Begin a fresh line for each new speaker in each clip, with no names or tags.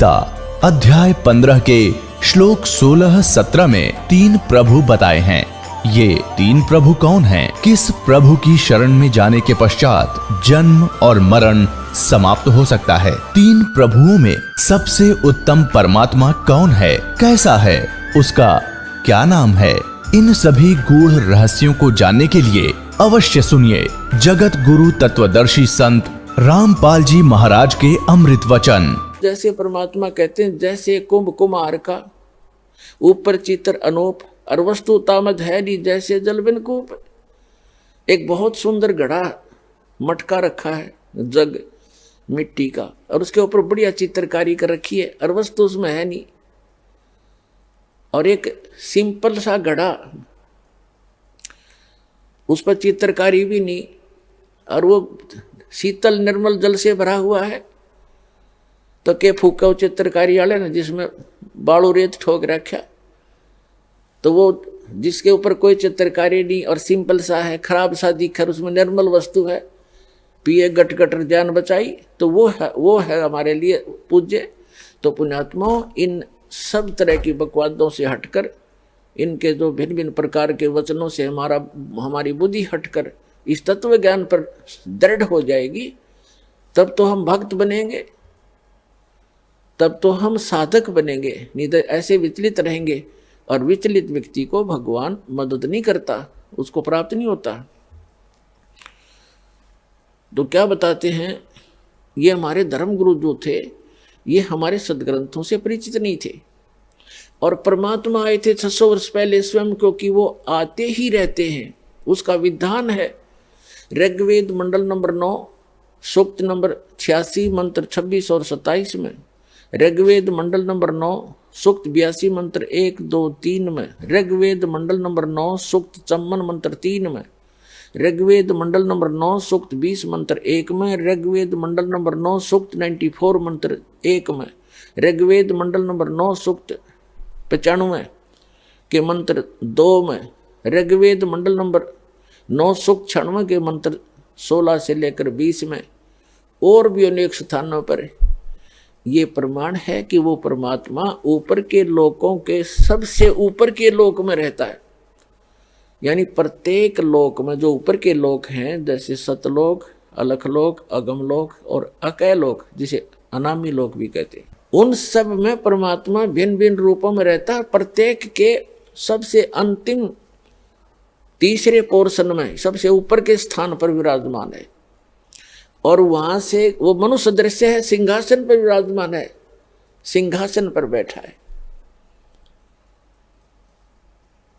गीता अध्याय 15 के श्लोक 16-17 में 3 प्रभु बताए हैं। ये 3 प्रभु कौन हैं? किस प्रभु की शरण में जाने के पश्चात जन्म और मरण समाप्त हो सकता है? 3 प्रभुओं में सबसे उत्तम परमात्मा कौन है? कैसा है? उसका क्या नाम है? इन सभी गूढ़ रहस्यों को जानने के लिए अवश्य सुनिए जगत गुरु तत्वदर्शी संत रामपाल जी महाराज के अमृत वचन।
जैसे परमात्मा कहते हैं, जैसे कुंभ कुमार का ऊपर चित्र अनूप और वस्तु तामद है नहीं, जैसे जल बिन कूप। एक बहुत सुंदर घड़ा मटका रखा है, जग मिट्टी का, और उसके ऊपर बढ़िया चित्रकारी कर रखी है और वस्तु उसमें है नहीं। और एक सिंपल सा घड़ा, उस पर चित्रकारी भी नहीं, और वो शीतल निर्मल जल से भरा हुआ है। तो के फूका चित्रकारी वाले ना, जिसमें बालू रेत ठोक रखा, तो वो जिसके ऊपर कोई चित्रकारी नहीं और सिंपल सा है, खराब सा दिखर, उसमें निर्मल वस्तु है, पिए गट गटर जान बचाई, तो वो है हमारे लिए पूज्य। तो पुण्यात्माओं, इन सब तरह की बकवादों से हटकर, इनके जो भिन्न भिन्न प्रकार के वचनों से हमारी बुद्धि हटकर इस तत्व ज्ञान पर दृढ़ हो जाएगी, तब तो हम भक्त बनेंगे, तब तो हम साधक बनेंगे। नहीं तो ऐसे विचलित रहेंगे, और विचलित व्यक्ति को भगवान मदद नहीं करता, उसको प्राप्त नहीं होता। तो क्या बताते हैं, ये हमारे धर्म गुरु जो थे, ये हमारे सदग्रंथों से परिचित नहीं थे। और परमात्मा आए थे 600 वर्ष पहले स्वयं, क्योंकि वो आते ही रहते हैं। उसका विधान है ऋग्वेद मंडल नंबर 9 सूक्त नंबर 86 मंत्र 26 और 27 में, ऋग्वेद मंडल नंबर 9 सूक्त 82 मंत्र 1, 2, 3 में, ऋग्वेद मंडल नंबर 9 सूक्त 54 मंत्र 3 में, ऋग्वेद मंडल नंबर 9 सूक्त 20 मंत्र 1 में, ऋग्वेद मंडल नंबर 9 सूक्त 94 मंत्र 1 में, ऋग्वेद मंडल नंबर 9 सूक्त 95 के मंत्र 2 में, ऋग्वेद मंडल नंबर 9 सूक्त 96 के मंत्र 16 से लेकर 20 में, और भी अनेक स्थानों पर ये प्रमाण है कि वो परमात्मा ऊपर के लोकों के सबसे ऊपर के लोक में रहता है। यानी प्रत्येक लोक में जो ऊपर के लोक हैं, जैसे सतलोक, अलखलोक, अगमलोक और अकैलोक, जिसे अनामी लोक भी कहते हैं, उन सब में परमात्मा भिन्न भिन्न रूपों में रहता है। प्रत्येक के सबसे अंतिम तीसरे पोर्शन में सबसे ऊपर के स्थान पर विराजमान है, और वहां से वो मनुष्य दृश्य है, सिंहासन पर विराजमान है, सिंहासन पर बैठा है,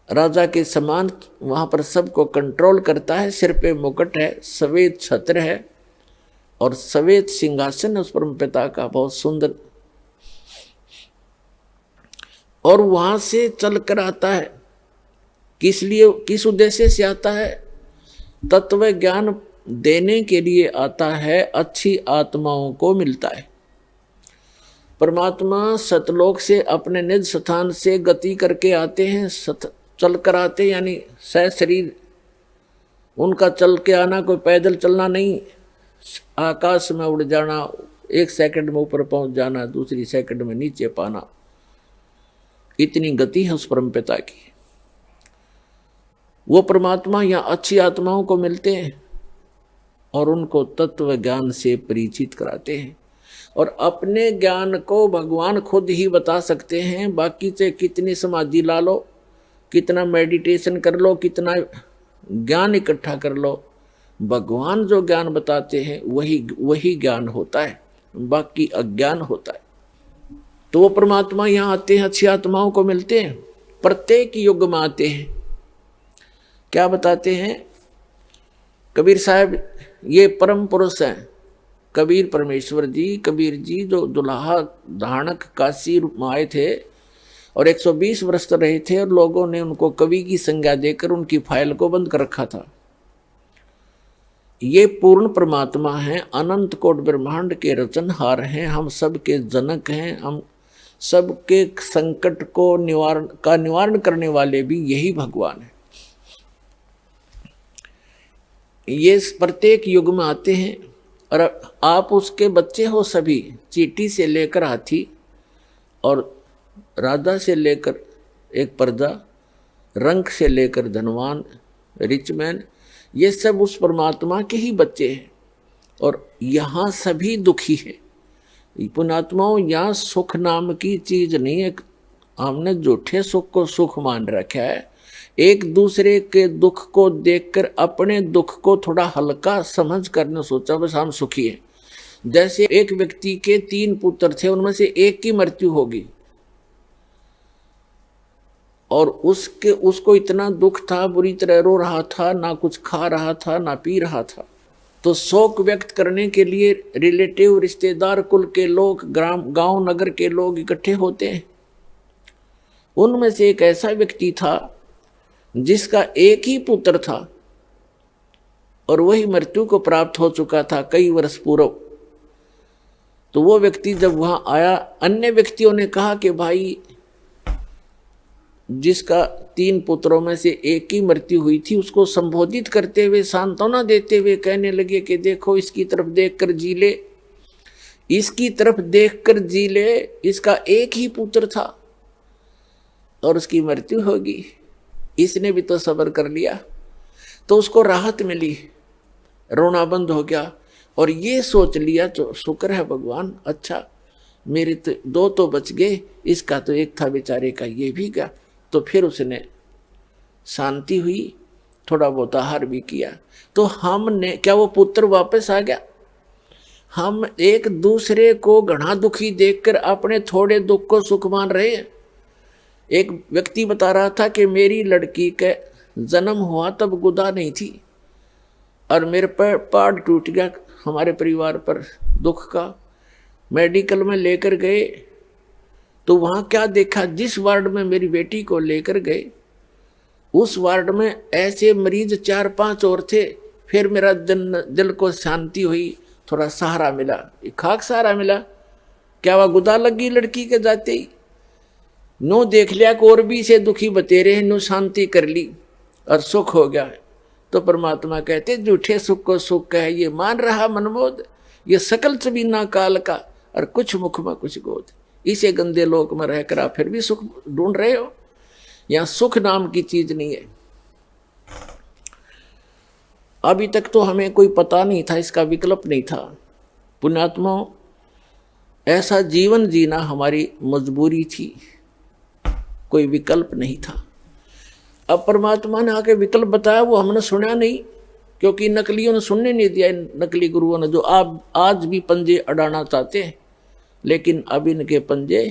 राजा के समान वहां पर सबको कंट्रोल करता है। सिर पे मुकुट है, सफेद छत्र है और सफेद सिंहासन है उस परम पिता का, बहुत सुंदर। और वहां से चल कर आता है, किस लिए, किस उद्देश्य से आता है? तत्व ज्ञान देने के लिए आता है, अच्छी आत्माओं को मिलता है। परमात्मा सतलोक से अपने निज स्थान से गति करके आते हैं, चल कर आते, यानी सह शरीर उनका चल के आना, कोई पैदल चलना नहीं, आकाश में उड़ जाना, 1 सेकंड में ऊपर पहुंच जाना, दूसरी सेकंड में नीचे पाना, इतनी गति है उस परम पिता की। वो परमात्मा यहाँ अच्छी आत्माओं को मिलते हैं और उनको तत्व ज्ञान से परिचित कराते हैं, और अपने ज्ञान को भगवान खुद ही बता सकते हैं। बाकी से कितनी समाधि ला लो, कितना मेडिटेशन कर लो, कितना ज्ञान इकट्ठा कर लो, भगवान जो ज्ञान बताते हैं वही ज्ञान होता है, बाकी अज्ञान होता है। तो वो परमात्मा यहाँ आते हैं, अच्छी आत्माओं को मिलते हैं, प्रत्येक युग में आते हैं। क्या बताते हैं कबीर साहब? ये परम पुरुष हैं कबीर परमेश्वर जी। कबीर जी जो दुल्हा धाणक काशी में आए थे और 120 वर्ष रहे थे, और लोगों ने उनको कवि की संज्ञा देकर उनकी फाइल को बंद कर रखा था। ये पूर्ण परमात्मा हैं, अनंत कोट ब्रह्मांड के रचनहार हैं, हम सबके जनक हैं, हम सबके संकट को निवारण करने वाले भी यही भगवान है। ये प्रत्येक युग में आते हैं, और आप उसके बच्चे हो सभी, चींटी से लेकर हाथी, और राजा से लेकर एक प्रजा, रंक से लेकर धनवान, रिचमैन, ये सब उस परमात्मा के ही बच्चे हैं। और यहाँ सभी दुखी हैं। पुण्यात्माओं, यहाँ सुख नाम की चीज नहीं है। हमने झूठे सुख को सुख मान रखा है। एक दूसरे के दुख को देखकर अपने दुख को थोड़ा हल्का समझ करने सोचा बस हम सुखी हैं। जैसे एक व्यक्ति के 3 पुत्र थे, उनमें से एक की मृत्यु होगी और उसको इतना दुख था, बुरी तरह रो रहा था, ना कुछ खा रहा था ना पी रहा था। तो शोक व्यक्त करने के लिए रिलेटिव, रिश्तेदार, कुल के लोग, गांव नगर के लोग इकट्ठे होते हैं। उनमें से एक ऐसा व्यक्ति था जिसका एक ही पुत्र था और वही मृत्यु को प्राप्त हो चुका था कई वर्ष पूर्व। तो वो व्यक्ति जब वहां आया, अन्य व्यक्तियों ने कहा कि भाई जिसका 3 पुत्रों में से एक की मृत्यु हुई थी, उसको संबोधित करते हुए, सांत्वना देते हुए कहने लगे कि देखो इसकी तरफ देखकर जी ले, इसकी तरफ देखकर जी ले, इसका एक ही पुत्र था और उसकी मृत्यु होगी। इसने भी तो सब्र कर लिया, तो उसको राहत मिली, रोना बंद हो गया और ये सोच लिया तो शुक्र है भगवान, अच्छा मेरे तो 2 तो बच गए, इसका तो एक था बेचारे का, ये भी गया। तो फिर उसने शांति हुई, थोड़ा बहुत आहार भी किया। तो हमने क्या, वो पुत्र वापस आ गया? हम एक दूसरे को घना दुखी देखकर अपने थोड़े दुख को सुख मान रहे हैं। एक व्यक्ति बता रहा था कि मेरी लड़की का जन्म हुआ तब गुदा नहीं थी और मेरे पर पाड़ टूट गया हमारे परिवार पर दुख का। मेडिकल में लेकर गए तो वहाँ क्या देखा, जिस वार्ड में मेरी बेटी को लेकर गए उस वार्ड में ऐसे मरीज 4-5 और थे। फिर मेरा दिल को शांति हुई, थोड़ा सहारा मिला, खाक सहारा मिला। क्या वह गुदा लगी लड़की के जाते ही? नो देख लिया कि और भी से दुखी बतेरे हैं, नो शांति कर ली और सुख हो गया। तो परमात्मा कहते झूठे सुख को सुख कहे, ये मान रहा मनमोद, ये सकल चबीना काल का और कुछ मुख में कुछ गोद। इसे गंदे लोक में रहकर आप फिर भी सुख ढूंढ रहे हो। यहां सुख नाम की चीज नहीं है। अभी तक तो हमें कोई पता नहीं था, इसका विकल्प नहीं था। पुण्यात्माओं, ऐसा जीवन जीना हमारी मजबूरी थी, कोई विकल्प नहीं था। अब परमात्मा ने आके विकल्प बताया, वो हमने सुना नहीं, क्योंकि नकलियों ने सुनने नहीं दिया। नकली गुरुओं ने जो आज भी पंजे अड़ाना चाहते हैं, लेकिन अब इनके पंजे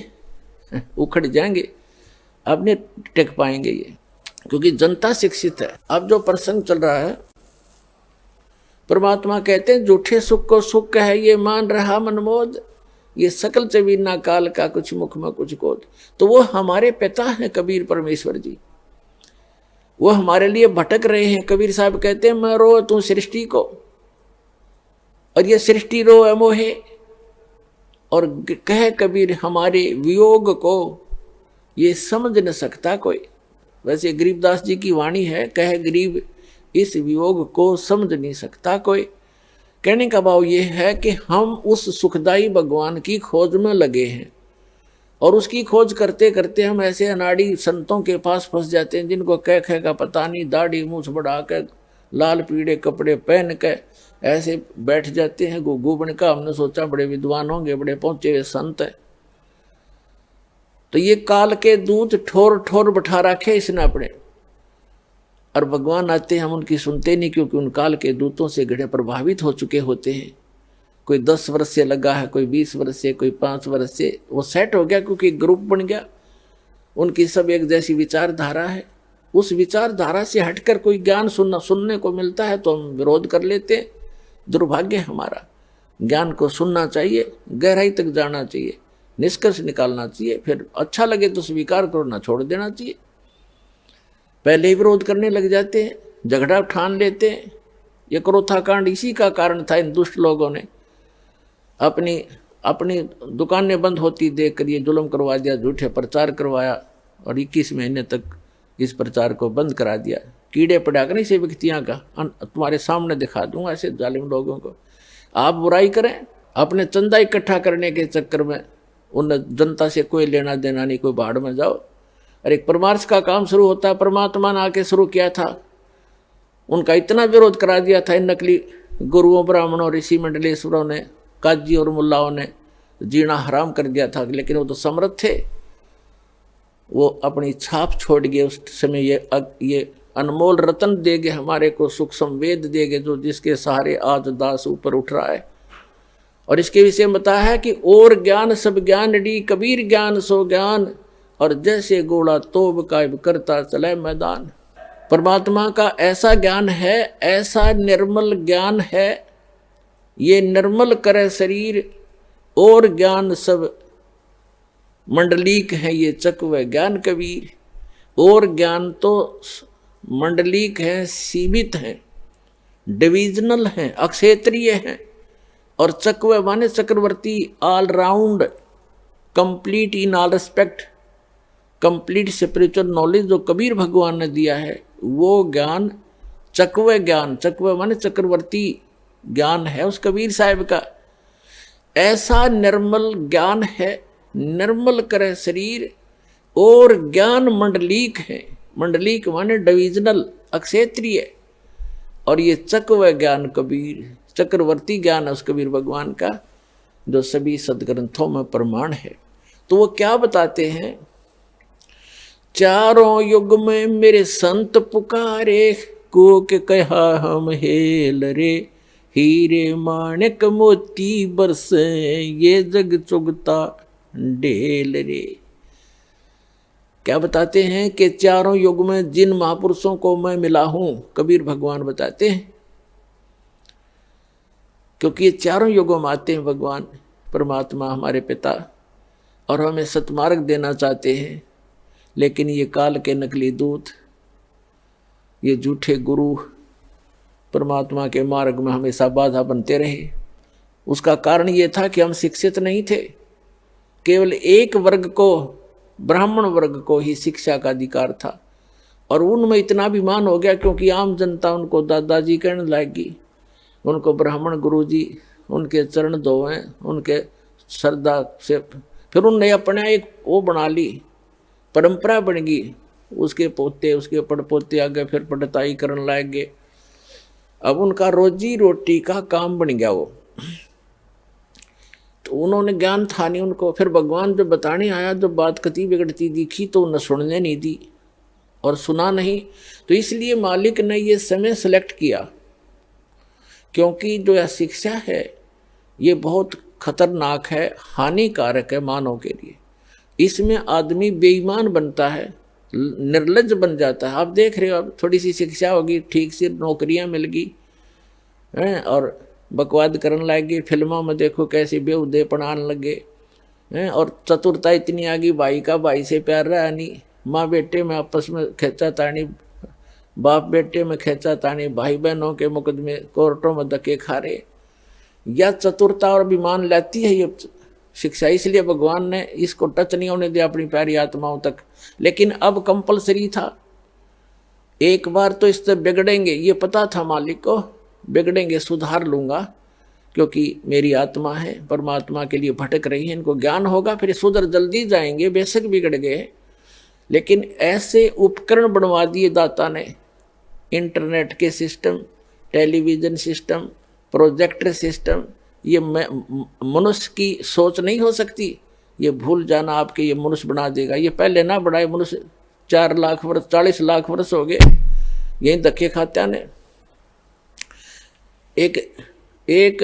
उखड़ जाएंगे, अब नहीं टिक पाएंगे ये, क्योंकि जनता शिक्षित है। अब जो प्रसंग चल रहा है, परमात्मा कहते हैं झूठे सुख को सुख कहे, ये मान रहा मनमोद, ये सकल चबीना काल का कुछ मुख में कुछ गोद। तो वो हमारे पिता हैं कबीर परमेश्वर जी, वो हमारे लिए भटक रहे हैं। कबीर साहब कहते हैं मैं रो तू सृष्टि को, और ये सृष्टि रो मोहे। और कहे कबीर हमारे वियोग को ये समझ न सकता कोई। वैसे गरीबदास जी की वाणी है, कहे गरीब इस वियोग को समझ नहीं सकता कोई। कहने का भाव ये है कि हम उस सुखदाई भगवान की खोज में लगे हैं, और उसकी खोज करते करते हम ऐसे अनाड़ी संतों के पास फंस जाते हैं जिनको कह का पता नहीं, दाढ़ी मूछ बढ़ा कर लाल पीड़े कपड़े पहन कर ऐसे बैठ जाते हैं गुग्गू बन का। हमने सोचा बड़े विद्वान होंगे, बड़े पहुंचे हुए संत है। तो ये काल के दूत ठोर ठोर बैठा रखे इसने अपने, और भगवान आते हैं हम उनकी सुनते नहीं, क्योंकि उन काल के दूतों से गढ़े प्रभावित हो चुके होते हैं। कोई 10 वर्ष से लगा है, कोई 20 वर्ष से, कोई 5 वर्ष से, वो सेट हो गया क्योंकि ग्रुप बन गया। उनकी सब एक जैसी विचारधारा है। उस विचारधारा से हटकर कोई ज्ञान सुनने को मिलता है तो हम विरोध कर लेते हैं। दुर्भाग्य हमारा। ज्ञान को सुनना चाहिए, गहराई तक जाना चाहिए, निष्कर्ष निकालना चाहिए, फिर अच्छा लगे तो स्वीकार करो, ना छोड़ देना चाहिए। पहले ही विरोध करने लग जाते हैं, झगड़ा ठान लेते हैं। ये क्रोथा कांड इसी का कारण था। इन दुष्ट लोगों ने अपनी दुकानें बंद होती देख कर ये जुल्म करवा दिया, झूठे प्रचार करवाया, और 21 महीने तक इस प्रचार को बंद करा दिया। कीड़े पड़ा कर इसे व्यक्तियाँ का तुम्हारे सामने दिखा दूंगा ऐसे जालिम लोगों को। आप बुराई करें, अपने चंदा इकट्ठा करने के चक्कर में उन जनता से कोई लेना देना नहीं, कोई भाड़ में जाओ। और एक परमार्थ का काम शुरू होता है, परमात्मा ने आके शुरू किया था, उनका इतना विरोध करा दिया था इन नकली गुरुओं, ब्राह्मणों, ऋषि मंडलेश्वरों ने, काजी और मुल्लाओं ने जीना हराम कर दिया था। लेकिन वो तो समर्थ थे, वो अपनी छाप छोड़ गए। उस समय ये अनमोल रतन देगे हमारे को, सुख संवेद देगे, जो जिसके सहारे आज दास ऊपर उठ रहा है। और इसके विषय में बताया है कि और ज्ञान सब ज्ञान डी, कबीर ज्ञान सो ज्ञान, और जैसे गोला तोब कायब करता चले मैदान। परमात्मा का ऐसा ज्ञान है, ऐसा निर्मल ज्ञान है, ये निर्मल करे शरीर, और ज्ञान सब मंडलीक है, ये चकवे ज्ञान कबीर। और ज्ञान तो मंडलीक है, सीमित है, डिविजनल है, अक्षेत्रीय है, और चकवे माने चक्रवर्ती, all round, complete in all respect, complete spiritual knowledge जो कबीर भगवान ने दिया है, वो ज्ञान चकवे ज्ञान, चकवे माने चक्रवर्ती ज्ञान है उस कबीर साहिब का। ऐसा निर्मल ज्ञान है, निर्मल करे शरीर, और ज्ञान मंडलीक है, मंडलीक माने डिविजनल, अक्षेत्रीय, और ये चकवे ज्ञान कबीर, चक्रवर्ती ज्ञान है उस कबीर भगवान का, जो सभी सदग्रंथों में प्रमाण है। तो वो क्या बताते हैं, चारों युग में मेरे संत पुकारे, को के कहा हम हेल रे, हीरे माणिक मोती बरसे, ये जग चुगता ढेल रे। क्या बताते हैं कि चारों युग में जिन महापुरुषों को मैं मिला हूं, कबीर भगवान बताते हैं, क्योंकि ये चारों युगों में आते हैं भगवान परमात्मा हमारे पिता, और हमें सतमार्ग देना चाहते हैं। लेकिन ये काल के नकली दूत, ये झूठे गुरु परमात्मा के मार्ग में हमेशा बाधा बनते रहे। उसका कारण ये था कि हम शिक्षित नहीं थे। केवल एक वर्ग को, ब्राह्मण वर्ग को ही शिक्षा का अधिकार था, और उनमें इतना अभिमान हो गया क्योंकि आम जनता उनको दादाजी कहने लगी, उनको ब्राह्मण गुरुजी उनके चरण धोएं, उनके श्रद्धा से। फिर उनने अपने एक वो बना ली, परंपरा बन गई, उसके पोते, उसके पड़पोते आगे फिर पढ़ताई करने लग गए। अब उनका रोजी रोटी का काम बन गया वो। तो उन्होंने ज्ञान था नहीं उनको। फिर भगवान जब बताने आया, जब बात कति बिगड़ती दिखी तो उन्हें सुनने नहीं दी और सुना नहीं। तो इसलिए मालिक ने ये समय सेलेक्ट किया, क्योंकि जो यह शिक्षा है ये बहुत खतरनाक है, हानिकारक है मानव के लिए। इसमें आदमी बेईमान बनता है, निर्लज्ज बन जाता है। आप देख रहे हो, अब थोड़ी सी शिक्षा होगी, ठीक से नौकरियां मिल गई हैं, और बकवाद करने लग गए। फिल्मों में देखो कैसे बेहुदे पढ़ाने लगे हैं, और चतुरता इतनी आ गई, भाई का भाई से प्यार रहा नहीं, माँ बेटे में आपस में खेचा तानी, बाप बेटे में खेचा तानी, भाई बहनों के मुकदमे कोर्टों में धक्के खा रहे। या चतुरता और अभिमान लाती है ये शिक्षा। इसलिए भगवान ने इसको टच नहीं होने दिया अपनी प्यारी आत्माओं तक। लेकिन अब कंपलसरी था, एक बार तो इससे बिगड़ेंगे, ये पता था मालिक को, बिगड़ेंगे सुधार लूंगा, क्योंकि मेरी आत्मा है, परमात्मा के लिए भटक रही है, इनको ज्ञान होगा फिर सुधर जल्दी जाएंगे, बेशक बिगड़ गए। लेकिन ऐसे उपकरण बनवा दिए दाता ने, इंटरनेट के system, television system, projector system. ये मनुष्य की सोच नहीं हो सकती, ये भूल जाना आपके, ये मनुष्य बना देगा। ये पहले ना बढ़ाए, मनुष्य 4 लाख वर्ष, 40 लाख वर्ष हो गए यही धक्के खाते ने। एक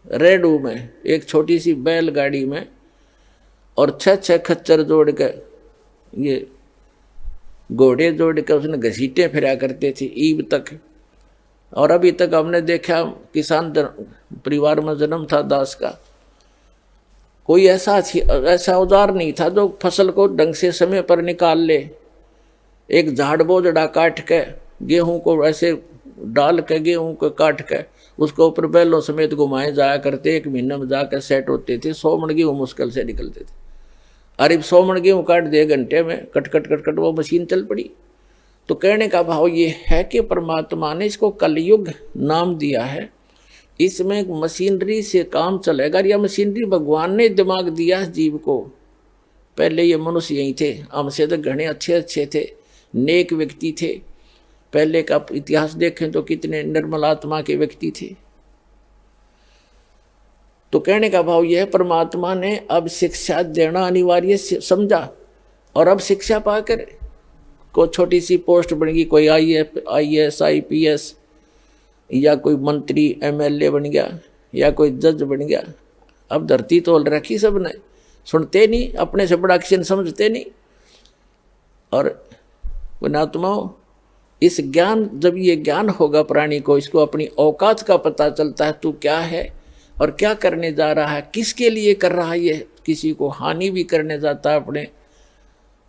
रेडू में, एक छोटी सी बैलगाड़ी में, और 6 खच्चर जोड़ के, ये घोड़े जोड़ के उसने घसीटे फिरा करते थे ईब तक। और अभी तक हमने देखा, किसान परिवार में जन्म था दास का, कोई ऐसा औजार नहीं था जो फसल को ढंग से समय पर निकाल ले। एक झाड़ बोझड़ा काट के, गेहूं को ऐसे डाल के, गेहूं को काट के उसको ऊपर बैलों समेत घुमाए जाया करते, 1 महीने में जाकर सेट होते थे। 100 मन गेहूं मुश्किल से निकलते थे। अरे 100 मन गेहूं काट दिए घंटे में, कट कट कट कट वो मशीन चल पड़ी। तो कहने का भाव ये है कि परमात्मा ने इसको कलयुग नाम दिया है, इसमें मशीनरी से काम चलेगा या मशीनरी भगवान ने दिमाग दिया जीव को। पहले ये मनुष्य यही थे, हमसे तो घने अच्छे अच्छे थे, नेक व्यक्ति थे। पहले का इतिहास देखें तो कितने निर्मल आत्मा के व्यक्ति थे। तो कहने का भाव यह है, परमात्मा ने अब शिक्षा देना अनिवार्य समझा और अब शिक्षा पाकर को छोटी सी पोस्ट बन गई, कोई IAS IPS या कोई मंत्री MLA बन गया या कोई जज बन गया। अब धरती तोल रखी सबने, सुनते नहीं, अपने से बड़ा किसी समझते नहीं। और पुण्यात्माओं, इस ज्ञान, जब ये ज्ञान होगा प्राणी को, इसको अपनी औकात का पता चलता है, तू क्या है और क्या करने जा रहा है, किसके लिए कर रहा है। ये किसी को हानि भी करने जाता है,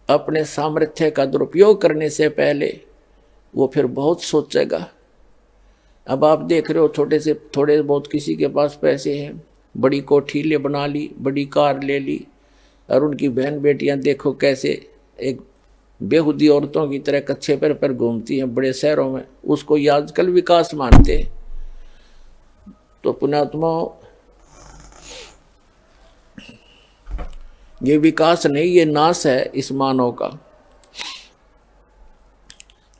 अपने सामर्थ्य का दुरुपयोग करने से पहले वो फिर बहुत सोचेगा। अब आप देख रहे हो, छोटे से थोड़े बहुत किसी के पास पैसे हैं, बड़ी कोठी ले बना ली, बड़ी कार ले ली, और उनकी बहन बेटियां देखो कैसे एक बेहुदी औरतों की तरह कच्चे पैर पर घूमती हैं बड़े शहरों में। उसको ये आजकल विकास मानते हैं। तो पुण्यात्माओं, ये विकास नहीं, ये नाश है इस मानव का।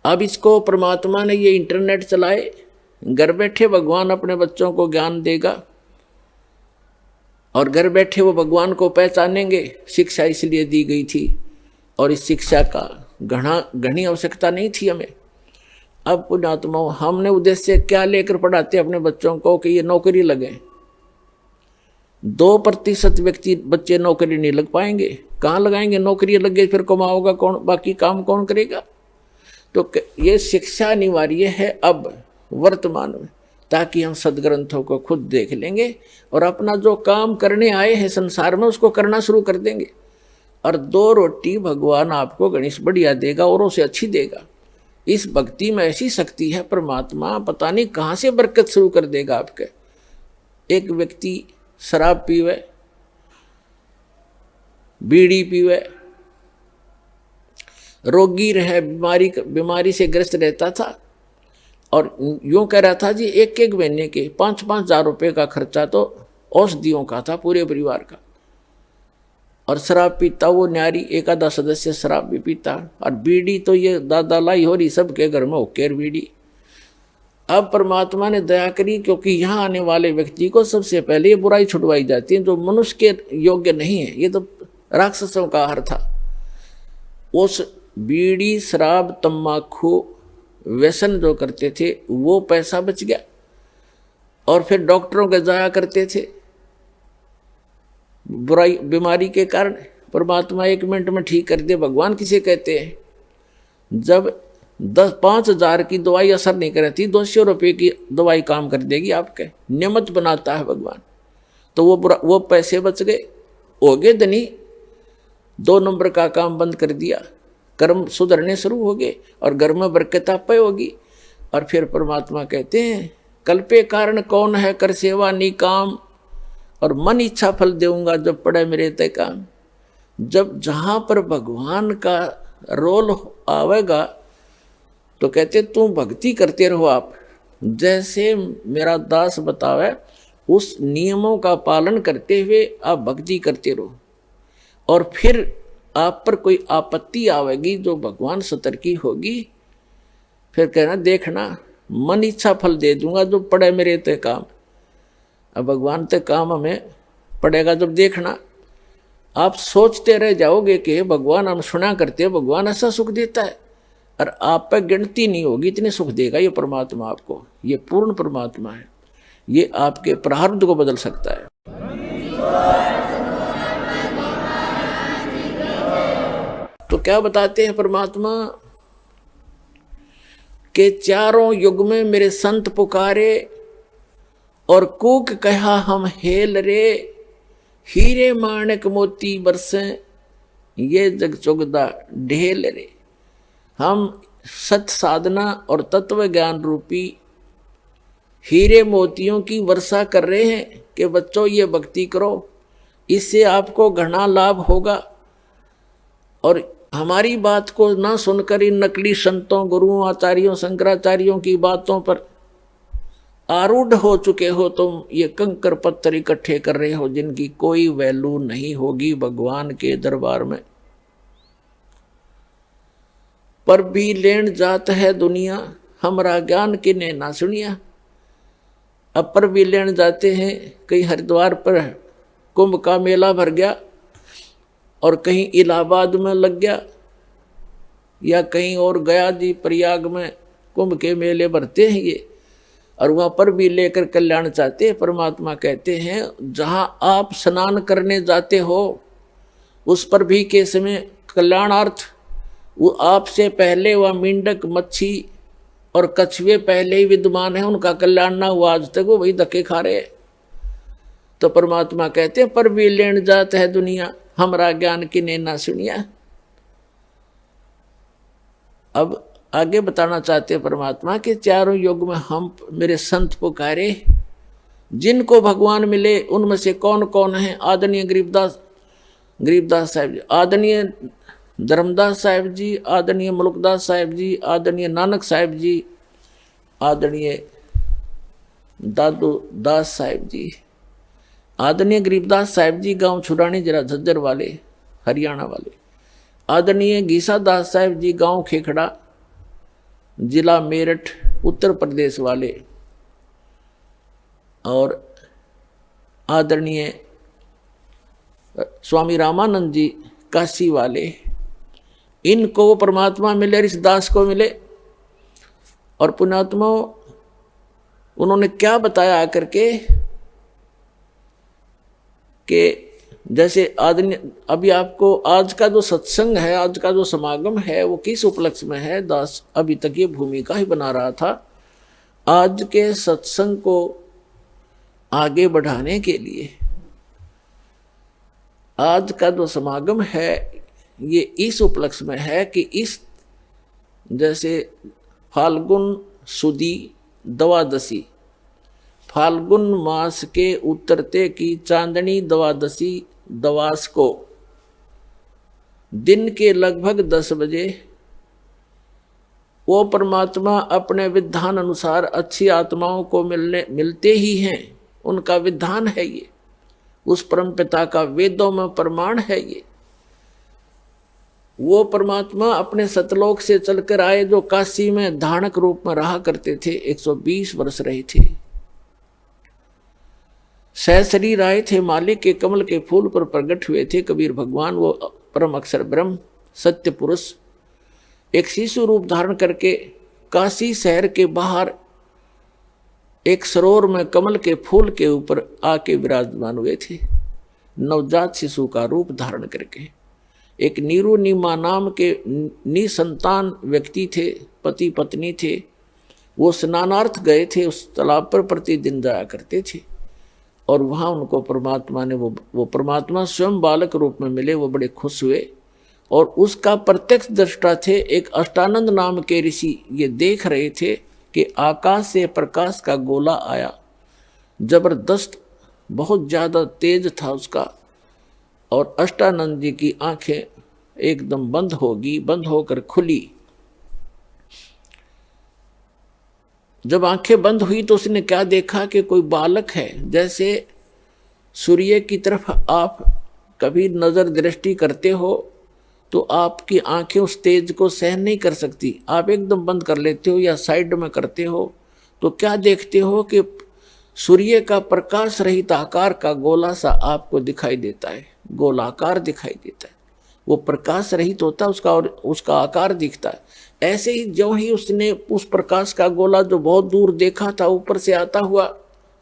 अब इसको परमात्मा ने ये इंटरनेट चलाए, घर बैठे भगवान अपने बच्चों को ज्ञान देगा और घर बैठे वो भगवान को पहचानेंगे। शिक्षा इसलिए दी गई थी और इस शिक्षा का घनी आवश्यकता नहीं थी हमें। अब पुण्यात्माओं, हमने उद्देश्य क्या लेकर पढ़ाते अपने बच्चों को कि ये नौकरी लगे। 2% बच्चे नौकरी नहीं लग पाएंगे। कहाँ लगाएंगे? नौकरी लगे फिर कमाओगा कौन, बाकी काम कौन करेगा? तो ये शिक्षा अनिवार्य है अब वर्तमान में, ताकि हम सदग्रंथों को खुद देख लेंगे और अपना जो काम करने आए हैं संसार में उसको करना शुरू कर देंगे। और 2 रोटी भगवान आपको गणेश बढ़िया देगा, औरों से अच्छी देगा। इस भक्ति में ऐसी शक्ति है, परमात्मा पता नहीं कहाँ से बरकत शुरू कर देगा आपके। एक व्यक्ति शराब पीवे, बीड़ी पीवे, रोगी रहे, बीमारी से ग्रस्त रहता था और यूं कह रहा था जी 1-1 महीने के 5-5 हजार रुपये का खर्चा तो औषधियों का था पूरे परिवार का। और शराब पीता वो न्यारी, एक आधा सदस्य शराब भी पीता। और बीड़ी तो ये दादा लाई हो रही सबके घर में होकेर बीड़ी। अब परमात्मा ने दया करी, क्योंकि यहाँ आने वाले व्यक्ति को सबसे पहले ये बुराई छुड़वाई जाती है जो मनुष्य के योग्य नहीं है। ये तो राक्षसों का आहार था। उस बीड़ी, शराब, तम्बाकू, व्यसन जो करते थे वो पैसा बच गया और फिर डॉक्टरों के जाया करते थे बुराई बीमारी के कारण। परमात्मा 1 मिनट में ठीक कर दे। भगवान किसे कहते हैं? जब 5 हजार की दवाई असर नहीं करती, 200 रुपये की दवाई काम कर देगी आपके। नियमित बनाता है भगवान। तो वो पैसे बच गए, हो गए धनी। 2 नंबर का काम बंद कर दिया, कर्म सुधरने शुरू हो गए और घर में बरकत आपे होगी। और फिर परमात्मा कहते हैं, कल्पे कारण कौन है कर सेवा निकाम, और मन इच्छा फल देऊंगा जब पड़े मेरे ते काम। जब जहाँ पर भगवान का रोल आवेगा तो कहते तू भक्ति करते रहो आप, जैसे मेरा दास बतावे उस नियमों का पालन करते हुए आप भक्ति करते रहो। और फिर आप पर कोई आपत्ति आवेगी जो भगवान सतर्की होगी, फिर कहना देखना मन इच्छा फल दे दूंगा जो पड़े मेरे ते काम। अब भगवान ते काम हमें पड़ेगा जब देखना। आप सोचते रह जाओगे कि भगवान हम सुना करते हैं, भगवान ऐसा सुख देता है, और आप पे गिनती नहीं होगी इतने सुख देगा ये परमात्मा आपको। ये पूर्ण परमात्मा है, ये आपके प्रारब्ध को बदल सकता है। तो क्या बताते हैं परमात्मा के चारों युग में मेरे संत पुकारे और कूक कहा हम हेल रे, हीरे माणक मोती बरसे ये जग चुगदा ढेल रे। हम सत साधना और तत्व ज्ञान रूपी हीरे मोतियों की वर्षा कर रहे हैं कि बच्चों ये भक्ति करो, इससे आपको घना लाभ होगा। और हमारी बात को ना सुनकर इन नकली संतों, गुरुओं, आचार्यों, शंकराचार्यों की बातों पर आरूढ़ हो चुके हो तुम, ये कंकर पत्थर इकट्ठे कर रहे हो जिनकी कोई वैल्यू नहीं होगी भगवान के दरबार में। पर भी लेन जात है दुनिया, हमरा ज्ञान किने ना सुनिया। अब पर भी लेन जाते हैं, कहीं हरिद्वार पर कुंभ का मेला भर गया और कहीं इलाहाबाद में लग गया या कहीं और गया जी प्रयाग में कुंभ के मेले भरते हैं ये, और वहां पर भी लेकर कल्याण चाहते हैं। परमात्मा कहते हैं जहां आप स्नान करने जाते हो उस पर भी के समय कल्याणार्थ वो आपसे पहले वह मेंढक, मच्छी और कछुए पहले ही विद्यमान है, उनका कल्याण ना हुआ आज तक, वो वही धक्के खा रहे हैं। तो परमात्मा कहते हैं पर भी लेन जात है दुनिया, हमरा ज्ञान किने ना सुनिया। अब आगे बताना चाहते हैं परमात्मा के चारों युग में हम मेरे संत पुकारे, जिनको भगवान मिले उनमें से कौन कौन है। आदरणीय गरीबदास साहिब जी, आदरणीय धर्मदास साहिब जी, आदरणीय मुल्कदास साहिब जी, आदरणीय नानक साहिब जी, आदरणीय दादू दास साहिब जी, आदरणीय गरीबदास साहिब जी गांव छुड़ानी जरा झज्जर वाले हरियाणा वाले, आदरणीय गीसा दास साहिब जी गांव खेखड़ा जिला मेरठ उत्तर प्रदेश वाले, और आदरणीय स्वामी रामानंद जी काशी वाले, इनको वो परमात्मा मिले, इस दास को मिले। और पुण्यात्मा उन्होंने क्या बताया आकर के कि जैसे आदमी अभी आपको आज का जो सत्संग है, आज का जो समागम है वो किस उपलक्ष्य में है। दास अभी तक ये भूमिका ही बना रहा था। आज के सत्संग को आगे बढ़ाने के लिए आज का जो समागम है ये इस उपलक्ष्य में है कि इस जैसे फाल्गुन सुदी द्वादशी, फाल्गुन मास के उतरते की चांदनी द्वादशी दवास को दिन के लगभग 10 बजे वो परमात्मा अपने विधान अनुसार अच्छी आत्माओं को मिलते ही हैं। उनका विधान है ये, उस परम पिता का वेदों में प्रमाण है ये। वो परमात्मा अपने सतलोक से चलकर आए जो काशी में धानक रूप में रहा करते थे, 120 वर्ष रहे थे। सहशरीर आए थे, मालिक के कमल के फूल पर प्रकट हुए थे कबीर भगवान। वो परम अक्षर ब्रह्म सत्य पुरुष एक शिशु रूप धारण करके काशी शहर के बाहर एक सरोवर में कमल के फूल के ऊपर आके विराजमान हुए थे, नवजात शिशु का रूप धारण करके। एक नीरू नीमा नाम के निसंतान व्यक्ति थे, पति पत्नी थे। वो स्नानार्थ गए थे, उस तालाब पर प्रतिदिन जाया करते थे और वहाँ उनको परमात्मा ने वो परमात्मा स्वयं बालक रूप में मिले। वो बड़े खुश हुए और उसका प्रत्यक्ष दृष्टा थे एक अष्टानंद नाम के ऋषि। ये देख रहे थे कि आकाश से प्रकाश का गोला आया, जबरदस्त, बहुत ज़्यादा तेज था उसका, और अष्टानंद जी की आंखें एकदम बंद होकर खुली। जब आंखें बंद हुई तो उसने क्या देखा कि कोई बालक है। जैसे सूर्य की तरफ आप कभी नज़र दृष्टि करते हो तो आपकी आंखें उस तेज को सहन नहीं कर सकती, आप एकदम बंद कर लेते हो या साइड में करते हो। तो क्या देखते हो कि सूर्य का प्रकाश रहित आकार का गोला सा आपको दिखाई देता है, गोलाकार दिखाई देता है। वो प्रकाश रहित होता है उसका, और उसका आकार दिखता है। ऐसे ही जो ही उसने उस प्रकाश का गोला जो बहुत दूर देखा था ऊपर से आता हुआ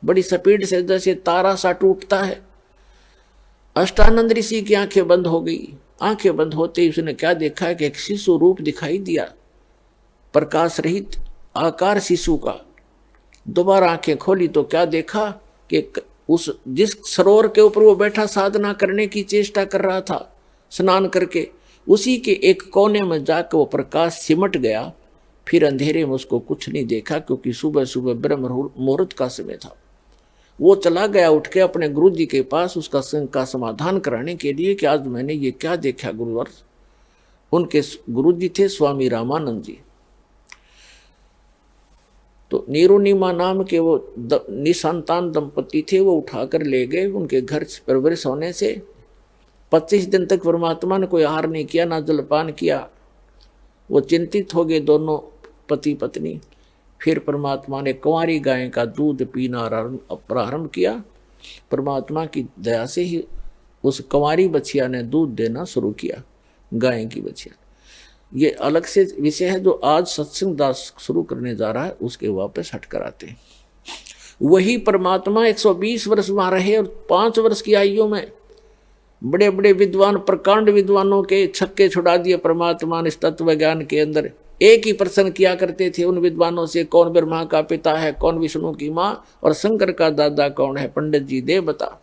बड़ी स्पीड से, जैसे तारा सा टूटता है, अष्टानंद ऋषि की आंखें बंद हो गई। आंखें बंद होते ही उसने क्या देखा कि एक शिशु रूप दिखाई दिया, प्रकाश रहित आकार शिशु का। दोबारा आंखें खोली तो क्या देखा कि उस जिस सरोवर के ऊपर वो बैठा साधना करने की चेष्टा कर रहा था स्नान करके, उसी के एक कोने में जाकर वो प्रकाश सिमट गया। फिर अंधेरे में उसको कुछ नहीं देखा, क्योंकि सुबह सुबह ब्रह्म मुहूर्त का समय था। वो चला गया उठ के अपने गुरु जी के पास उसका संग का समाधान कराने के लिए कि आज मैंने ये क्या देखा गुरुवर। उनके गुरु जी थे स्वामी रामानंद जी। तो नीरुनिमा नाम के वो निसंतान दंपति थे, वो उठाकर ले गए। उनके घर परवरिश होने से 25 दिन तक परमात्मा ने कोई आहार नहीं किया, ना जलपान किया। वो चिंतित हो गए दोनों पति पत्नी। फिर परमात्मा ने कुंवारी गाय का दूध पीना प्रारंभ किया। परमात्मा की दया से ही उस कुंवारी बछिया ने दूध देना शुरू किया, गाय की बछिया। ये अलग से विषय है जो आज सत्संग दास शुरू करने जा रहा है, उसके वापस हट कर आते हैं। वही परमात्मा 120 वर्ष वहां रहे और 5 वर्ष की आयु में बड़े बड़े विद्वान, प्रकांड विद्वानों के छक्के छुड़ा दिए परमात्मा ने इस तत्व ज्ञान के अंदर। एक ही प्रश्न किया करते थे उन विद्वानों से, कौन ब्रह्मा का पिता है, कौन विष्णु की माँ और शंकर का दादा कौन है, पंडित जी दे बता।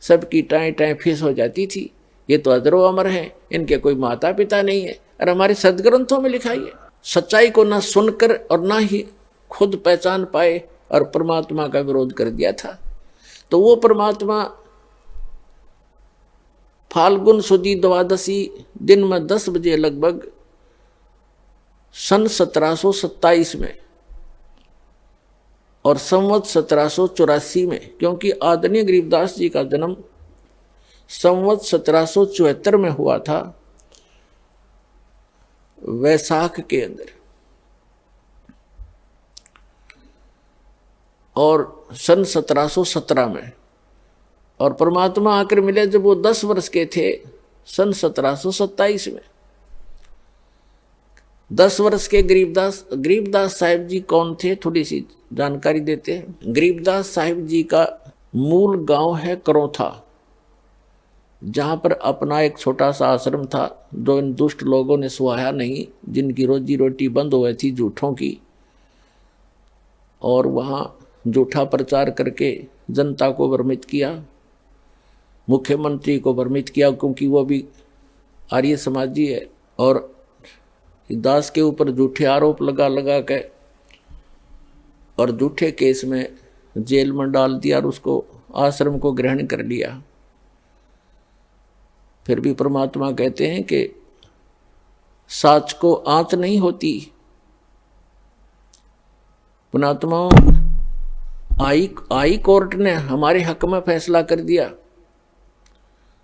सबकी टाएं टाएं फीस हो जाती थी। ये तो अजरो अमर हैं, इनके कोई माता पिता नहीं है। और हमारे सदग्रंथों में लिखा है, सच्चाई को ना सुनकर और ना ही खुद पहचान पाए और परमात्मा का विरोध कर दिया था। तो वो परमात्मा फाल्गुन सुदी द्वादशी दिन में 10 बजे लगभग सन 1727 में और संवत 1784 में, क्योंकि आदरणीय गरीबदास जी का जन्म संवत 1774 में हुआ था, वैशाख के अंदर, और सन 1717 में। और परमात्मा आकर मिले जब वो 10 वर्ष के थे, सन 1727 में। 10 वर्ष के गरीबदास साहिब जी कौन थे, थोड़ी सी जानकारी देते हैं। गरीबदास साहिब जी का मूल गांव है करौथा, जहाँ पर अपना एक छोटा सा आश्रम था जो इन दुष्ट लोगों ने सुहाया नहीं, जिनकी रोजी रोटी बंद हो गई थी झूठों की, और वहाँ झूठा प्रचार करके जनता को भ्रमित किया, मुख्यमंत्री को भ्रमित किया, क्योंकि वो भी आर्य समाजी है। और दास के ऊपर झूठे आरोप लगा के और झूठे केस में जेल में डाल दिया और उसको आश्रम को ग्रहण कर लिया। फिर भी परमात्मा कहते हैं कि साच को आंच नहीं होती। पुणात्मा आई कोर्ट ने हमारे हक में फैसला कर दिया।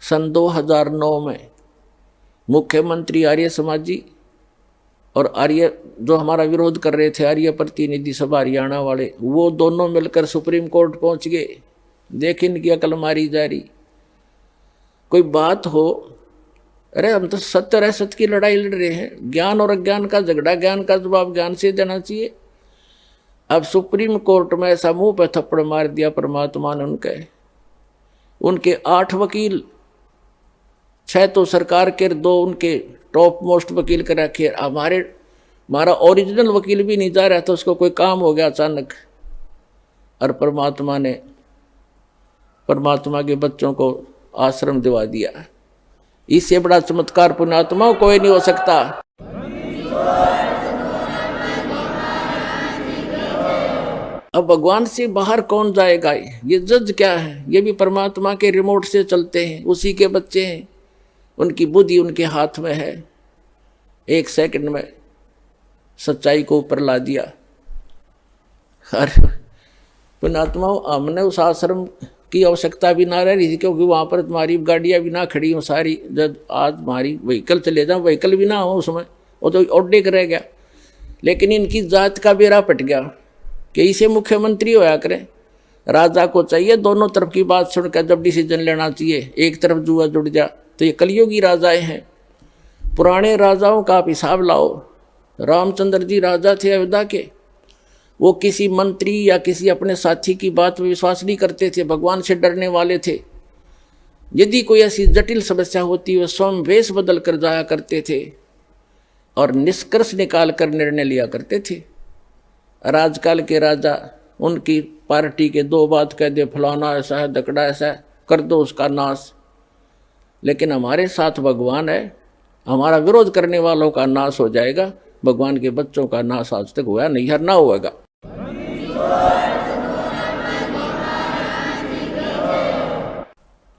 सन 2009 में मुख्यमंत्री आर्य समाजी और आर्य जो हमारा विरोध कर रहे थे, आर्य प्रतिनिधि सभा हरियाणा वाले, वो दोनों मिलकर सुप्रीम कोर्ट पहुंच गए। देख इनकी अकल मारी जा रही। कोई बात हो, अरे हम तो सत्य और असत्य की लड़ाई लड़ रहे हैं, ज्ञान और अज्ञान का झगड़ा, ज्ञान का जवाब ज्ञान से देना चाहिए। अब सुप्रीम कोर्ट में ऐसा मुंह पे थप्पड़ मार दिया परमात्मा ने उनके 8 वकील, 6 तो सरकार के, 2 उनके टॉप मोस्ट वकील कर रखे। हमारा ओरिजिनल वकील भी नहीं जा रहा था, उसको कोई काम हो गया अचानक, और परमात्मा के बच्चों को आश्रम दिवा दिया। इससे बड़ा चमत्कार पुण्यात्मा कोई नहीं हो सकता। अब भगवान से बाहर कौन जाएगा? ये जज क्या है? ये भी परमात्मा के रिमोट से चलते हैं, उसी के बच्चे हैं, उनकी बुद्धि उनके हाथ में है। 1 सेकंड में सच्चाई को ऊपर ला दिया। अरे पुण्यात्मा, हमने उस आश्रम की आवश्यकता भी ना रह रही थी, क्योंकि वहाँ पर तुम्हारी गाड़ियाँ भी ना खड़ी हो सारी। जब आज हमारी व्हीकल चले जाओ, व्हीकल भी ना हो उसमें, वो तो ऑड्डे कर रह गया। लेकिन इनकी जात का बेड़ा पट गया कि इसे मुख्यमंत्री होया करें। राजा को चाहिए दोनों तरफ की बात सुनकर जब डिसीजन लेना चाहिए। एक तरफ जुआ जुड़ जा, तो ये कलयुगी राजाएं हैं। पुराने राजाओं का आप हिसाब लाओ। रामचंद्र जी राजा थे अयोध्या के, वो किसी मंत्री या किसी अपने साथी की बात में विश्वास नहीं करते थे, भगवान से डरने वाले थे। यदि कोई ऐसी जटिल समस्या होती, वे स्वयं वेश बदल कर जाया करते थे और निष्कर्ष निकाल कर निर्णय लिया करते थे। राजकाल के राजा, उनकी पार्टी के 2 बात कह दे, फलाना ऐसा है, दकड़ा ऐसा है, कर दो उसका नाश। लेकिन हमारे साथ भगवान है, हमारा विरोध करने वालों का नाश हो जाएगा। भगवान के बच्चों का नाश आज तक हुआ नहीं, हर ना होगा।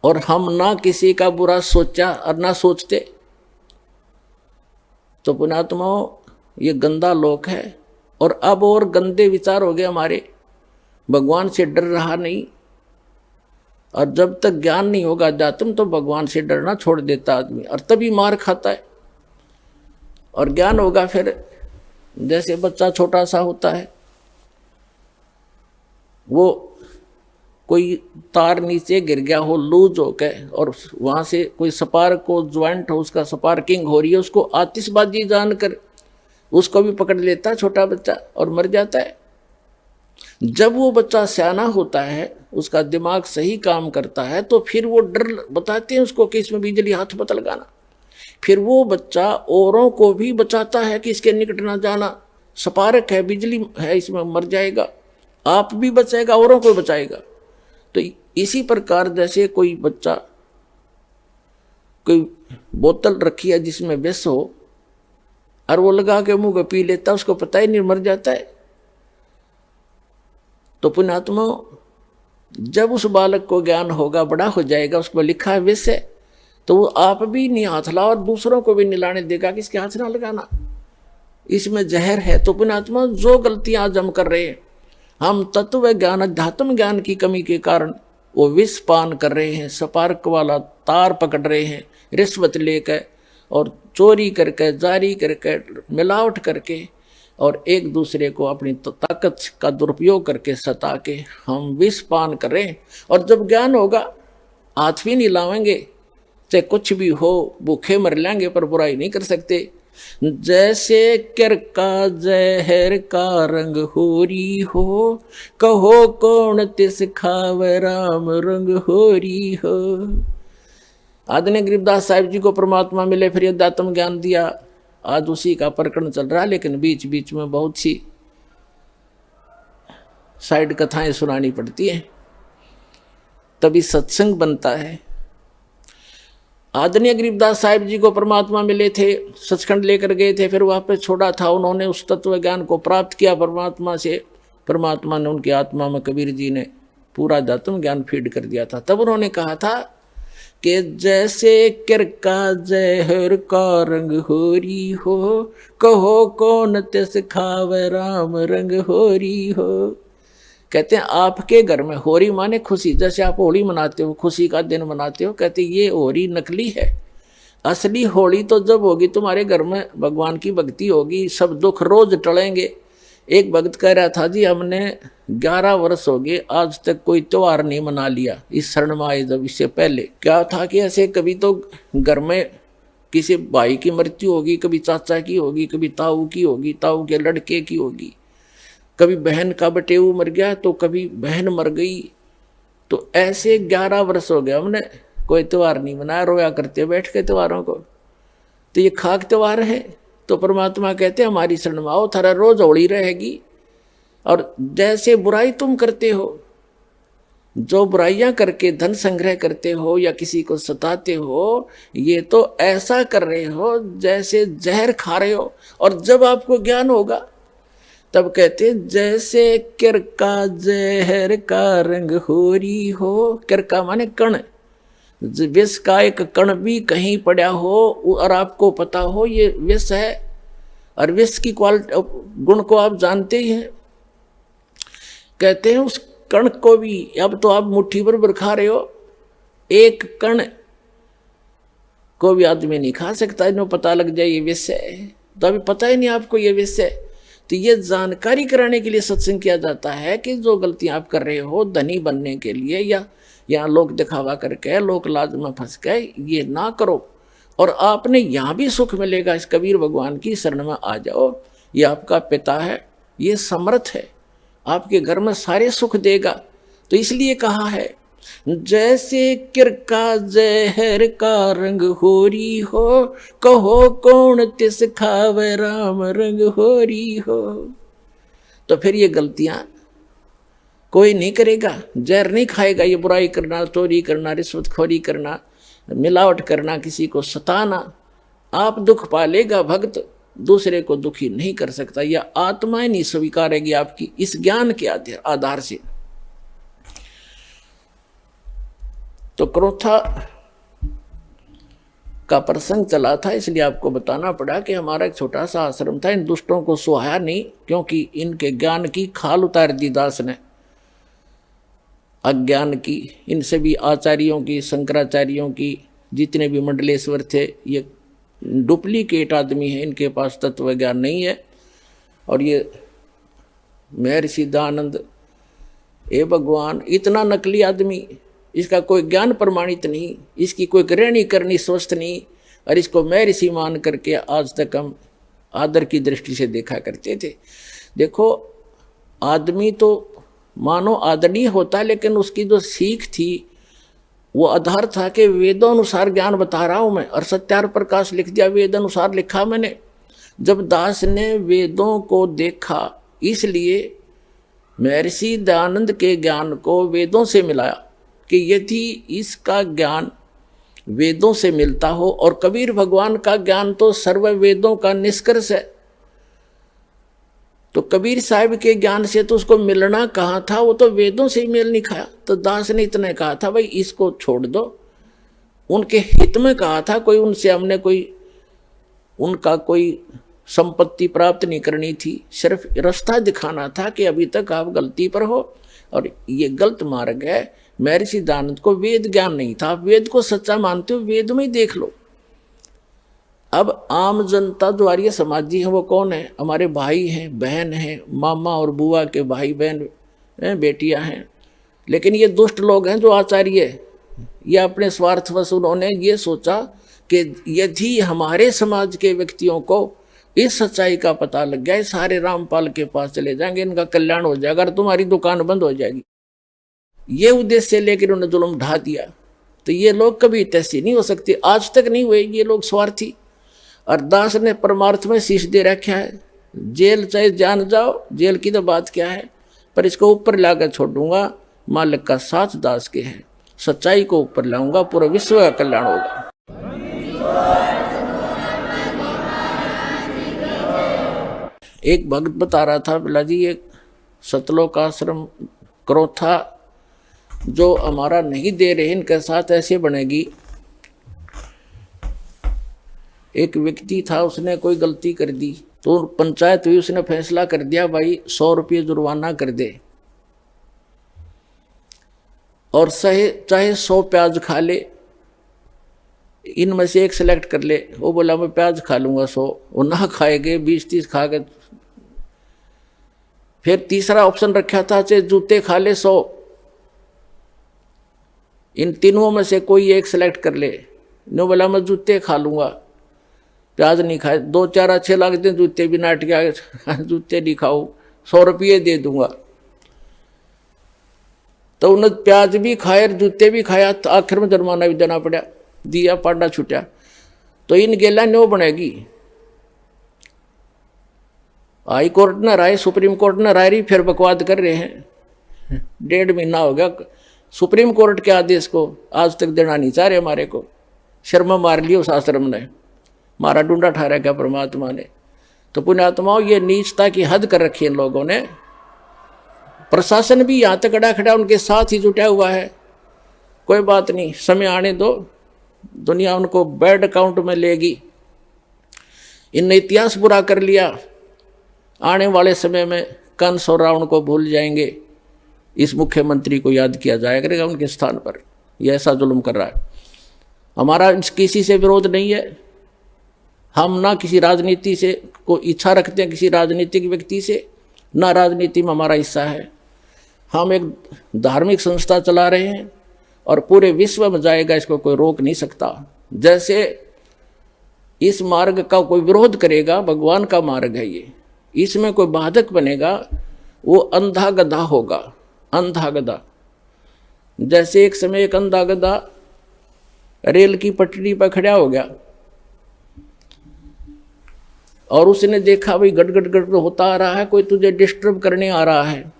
और हम ना किसी का बुरा सोचा और ना सोचते। तो पुण्यात्माओं, ये गंदा लोक है। और अब और गंदे विचार हो गए हमारे, भगवान से डर रहा नहीं। और जब तक ज्ञान नहीं होगा अध्यात्म तो भगवान से डरना छोड़ देता आदमी, और तभी मार खाता है। और ज्ञान होगा फिर, जैसे बच्चा छोटा सा होता है, वो कोई तार नीचे गिर गया हो लूज हो के, और वहां से कोई स्पार्क को ज्वाइंट हो, उसका स्पार्किंग हो रही है, उसको आतिशबाजी जानकर उसको भी पकड़ लेता है छोटा बच्चा और मर जाता है। जब वो बच्चा सियाना होता है, उसका दिमाग सही काम करता है, तो फिर वो डर बताते हैं उसको कि इसमें बिजली हाथ मत लगाना। फिर वो बच्चा औरों को भी बचाता है कि इसके निकट ना जाना, स्पार्क है, बिजली है, इसमें मर जाएगा, आप भी बचाएगा, औरों को बचाएगा। तो इसी प्रकार जैसे कोई बच्चा कोई बोतल रखी है जिसमें विष हो, और वो लगा के मुंह पे पी लेता, उसको पता ही नहीं, मर जाता है। तो पुण्यात्मा, जब उस बालक को ज्ञान होगा, बड़ा हो जाएगा, उसको लिखा है विष है, तो वो आप भी नहीं हाथ लाओ और दूसरों को भी निलाने देगा कि इसके हाथ ना लगाना, इसमें जहर है। तो पुण्यात्मा, जो गलतियां आज हम कर रहे हैं, हम तत्व ज्ञान अध्यात्म ज्ञान की कमी के कारण वो विष पान कर रहे हैं, स्पार्क वाला तार पकड़ रहे हैं, रिश्वत लेकर और चोरी करके, जारी करके, मिलावट करके, और एक दूसरे को अपनी ताकत का दुरुपयोग करके सता के हम विष पान कर रहे हैं। और जब ज्ञान होगा, हाथ भी नहीं लावेंगे, चाहे कुछ भी हो, भूखे मर लेंगे पर बुराई नहीं कर सकते। जैसे कर का जहर का रंग होरी हो, कहो कौन तिस खावे राम रंग होरी हो। आदरणीय गरीबदास साहिब जी को परमात्मा मिले, फिर अध्यात्म ज्ञान दिया। आज उसी का प्रकरण चल रहा है, लेकिन बीच बीच में बहुत सी साइड कथाएं सुनानी पड़ती हैं, तभी सत्संग बनता है। आदरणीय गरीबदास साहिब जी को परमात्मा मिले थे, सचखंड लेकर गए थे, फिर वापस छोड़ा था। उन्होंने उस तत्व ज्ञान को प्राप्त किया परमात्मा से। परमात्मा ने उनकी आत्मा में कबीर जी ने पूरा अध्यात्म ज्ञान फीड कर दिया था। तब उन्होंने कहा था कि जैसे कर का जहर का रंग होरी हो, कहो कौन तिस खावे राम रंग होरी हो। कहते हैं आपके घर में होरी माने खुशी, जैसे आप होली मनाते हो, खुशी का दिन मनाते हो, कहते ये होरी नकली है। असली होली तो जब होगी तुम्हारे घर में भगवान की भक्ति होगी, सब दुख रोज टलेंगे। एक भक्त कह रहा था, जी हमने 11 वर्ष हो गए आज तक कोई त्योहार नहीं मना लिया इस शरण में आए। जब इससे पहले क्या था कि ऐसे कभी तो घर में किसी भाई की मृत्यु होगी, कभी चाचा की होगी, कभी ताऊ की होगी, ताऊ के लड़के की होगी, कभी बहन का बटेऊ मर गया, तो कभी बहन मर गई। तो ऐसे 11 वर्ष हो गया हमने कोई त्योहार नहीं मनाया, रोया करते बैठ के त्योहारों को। तो ये खाक त्योहार है। तो परमात्मा कहते हैं हमारी शरण में आओ, थारा रोज होली रहेगी। और जैसे बुराई तुम करते हो, जो बुराइयां करके धन संग्रह करते हो या किसी को सताते हो, ये तो ऐसा कर रहे हो जैसे जहर खा रहे हो। और जब आपको ज्ञान होगा तब कहते जैसे कर का जहर का रंग होरी हो। कर का माने कण, विष का एक कण भी कहीं पड़ा हो और आपको पता हो ये विष है, और विष की क्वालिटी गुण को आप जानते ही हैं। कहते हैं उस कण को भी, अब तो आप मुट्ठी भर खा रहे हो, एक कण को भी आदमी नहीं खा सकता, इन्हें पता लग जाए ये विष है। तो अभी पता ही नहीं आपको ये विष है। तो ये जानकारी कराने के लिए सत्संग किया जाता है कि जो गलतियां आप कर रहे हो धनी बनने के लिए या लोक दिखावा करके, लोक लाज में फंस के, ये ना करो। और आपने यहाँ भी सुख मिलेगा। इस कबीर भगवान की शरण में आ जाओ, ये आपका पिता है, ये समर्थ है, आपके घर में सारे सुख देगा। तो इसलिए कहा है जैसे किर का जहर का रंग होरी हो, कहो कौन तिस खावे राम रंग होरी हो। तो फिर ये गलतियां कोई नहीं करेगा, जहर नहीं खाएगा। ये बुराई करना, चोरी करना, रिश्वतखोरी करना, मिलावट करना, किसी को सताना, आप दुख पालेगा। भक्त दूसरे को दुखी नहीं कर सकता, यह आत्माएं नहीं स्वीकारेगी आपकी इस ज्ञान के आधार से। तो क्रोथा का प्रसंग चला था, इसलिए आपको बताना पड़ा कि हमारा एक छोटा सा आश्रम था। इन दुष्टों को सुहाया नहीं, क्योंकि इनके ज्ञान की खाल उतार दी दास ने, अज्ञान की। इनसे भी आचार्यों की, शंकराचार्यों की, जितने भी मंडलेश्वर थे, ये डुप्लीकेट आदमी है, इनके पास तत्व ज्ञान नहीं है। और ये महर्षि दयानंद, ए भगवान, इतना नकली आदमी, इसका कोई ज्ञान प्रमाणित नहीं, इसकी कोई करणी करनी स्वस्थ नहीं, और इसको महर्षि मान करके आज तक हम आदर की दृष्टि से देखा करते थे। देखो, आदमी तो मानो आदरणीय होता है, लेकिन उसकी जो सीख थी वो आधार था कि वेदों अनुसार ज्ञान बता रहा हूं मैं, और सत्यार प्रकाश लिख दिया, वेद अनुसार लिखा मैंने। जब दास ने वेदों को देखा, इसलिए महर्षि दयानंद के ज्ञान को वेदों से मिलाया कि यदि इसका ज्ञान वेदों से मिलता हो, और कबीर भगवान का ज्ञान तो सर्व वेदों का निष्कर्ष है, तो कबीर साहब के ज्ञान से तो उसको मिलना कहाँ था, वो तो वेदों से ही मेल नहीं खाया। तो दास ने इतना कहा था, भाई इसको छोड़ दो, उनके हित में कहा था, कोई उनसे हमने कोई उनका कोई संपत्ति प्राप्त नहीं करनी थी, सिर्फ रास्ता दिखाना था कि अभी तक आप गलती पर हो और ये गलत मार्ग है। महर्षि दयानंद को वेद ज्ञान नहीं था, आप वेद को सच्चा मानते हो, वेद में ही देख लो। अब आम जनता जो आर्य समाजी है वो कौन है? हमारे भाई हैं, बहन हैं, मामा और बुआ के भाई बहन हैं, बेटियां हैं। लेकिन ये दुष्ट लोग हैं जो आचार्य, ये अपने स्वार्थवश उन्होंने ये सोचा कि यदि हमारे समाज के व्यक्तियों को इस सच्चाई का पता लग गया, सारे रामपाल के पास चले जाएंगे, इनका कल्याण हो जाएगा और तुम्हारी दुकान बंद हो जाएगी। ये उद्देश्य से लेकर उन्होंने जुल्म ढा दिया। तो ये लोग कभी तैसी नहीं हो सकते, आज तक नहीं हुए, ये लोग स्वार्थी। और दास ने परमार्थ में शीश दे रखा है, जेल चाहे जान जाओ, जेल की तो बात क्या है, पर इसको ऊपर लाकर छोड़ दूंगा, मालिक का साथ दास के है, सच्चाई को ऊपर लाऊंगा, पूरा विश्व का कल्याण होगा। एक भक्त बता रहा था, बोला जी ये सतलोक आश्रम क्रोथा जो हमारा नहीं दे रहे, इनके साथ ऐसे बनेगी। एक व्यक्ति था, उसने कोई गलती कर दी, तो पंचायत हुई, उसने फैसला कर दिया भाई 100 रुपये जुर्माना कर दे, और चाहे 100 प्याज खा ले, इनमें से एक सेलेक्ट कर ले। वो बोला मैं प्याज खा लूंगा 100, वो ना खाएगे 20-30 खा गए। फिर तीसरा ऑप्शन रखा था, चाहे जूते खा ले 100, इन तीनों में से कोई एक सेलेक्ट कर ले। नो बोला मैं जूते खा लूंगा, प्याज नहीं खाए। 2-4 अच्छे लगते हैं जूते भी, नाट के जूते नहीं खाओ, 100 रुपये दे दूंगा। तो उन्हें प्याज भी खाए, जूते भी खाया, तो आखिर में जुर्माना भी देना पड़ा, दिया, पांडा छूटा। तो इन गेला न्यो बनेगी। हाई कोर्ट न राय, सुप्रीम कोर्ट न राय रही, फिर बकवाद कर रहे हैं। 1.5 महीना हो गया, सुप्रीम कोर्ट के आदेश को आज तक देना नहीं चाह रहे हमारे को। शर्मा मार लिया उस आश्रम ने, मारा डूंडा ठहरा क्या परमात्मा ने। तो पुण्यात्माओं, ये नीचता की हद कर रखी है इन लोगों ने। प्रशासन भी यहाँ तक खड़ा उनके साथ ही जुटा हुआ है। कोई बात नहीं, समय आने दो, दुनिया उनको बैड अकाउंट में लेगी। इनने इतिहास बुरा कर लिया, आने वाले समय में कंस और रावण को भूल जाएंगे, इस मुख्यमंत्री को याद किया जाया करेगा उनके स्थान पर। यह ऐसा जुल्म कर रहा है। हमारा किसी से विरोध नहीं है, हम ना किसी राजनीति से को इच्छा रखते हैं, किसी राजनीतिक व्यक्ति से, ना राजनीति में हमारा हिस्सा है। हम एक धार्मिक संस्था चला रहे हैं और पूरे विश्व में जाएगा, इसको कोई रोक नहीं सकता। जैसे इस मार्ग का कोई विरोध करेगा, भगवान का मार्ग है ये, इसमें कोई बाधक बनेगा, वो अंधा गधा होगा, अंधा गधा। जैसे एक समय एक अंधा गधा रेल की पटरी पर खड़ा हो गया और उसने देखा भाई गड़ गड़ गड़ होता आ रहा है, कोई तुझे डिस्टर्ब करने आ रहा है।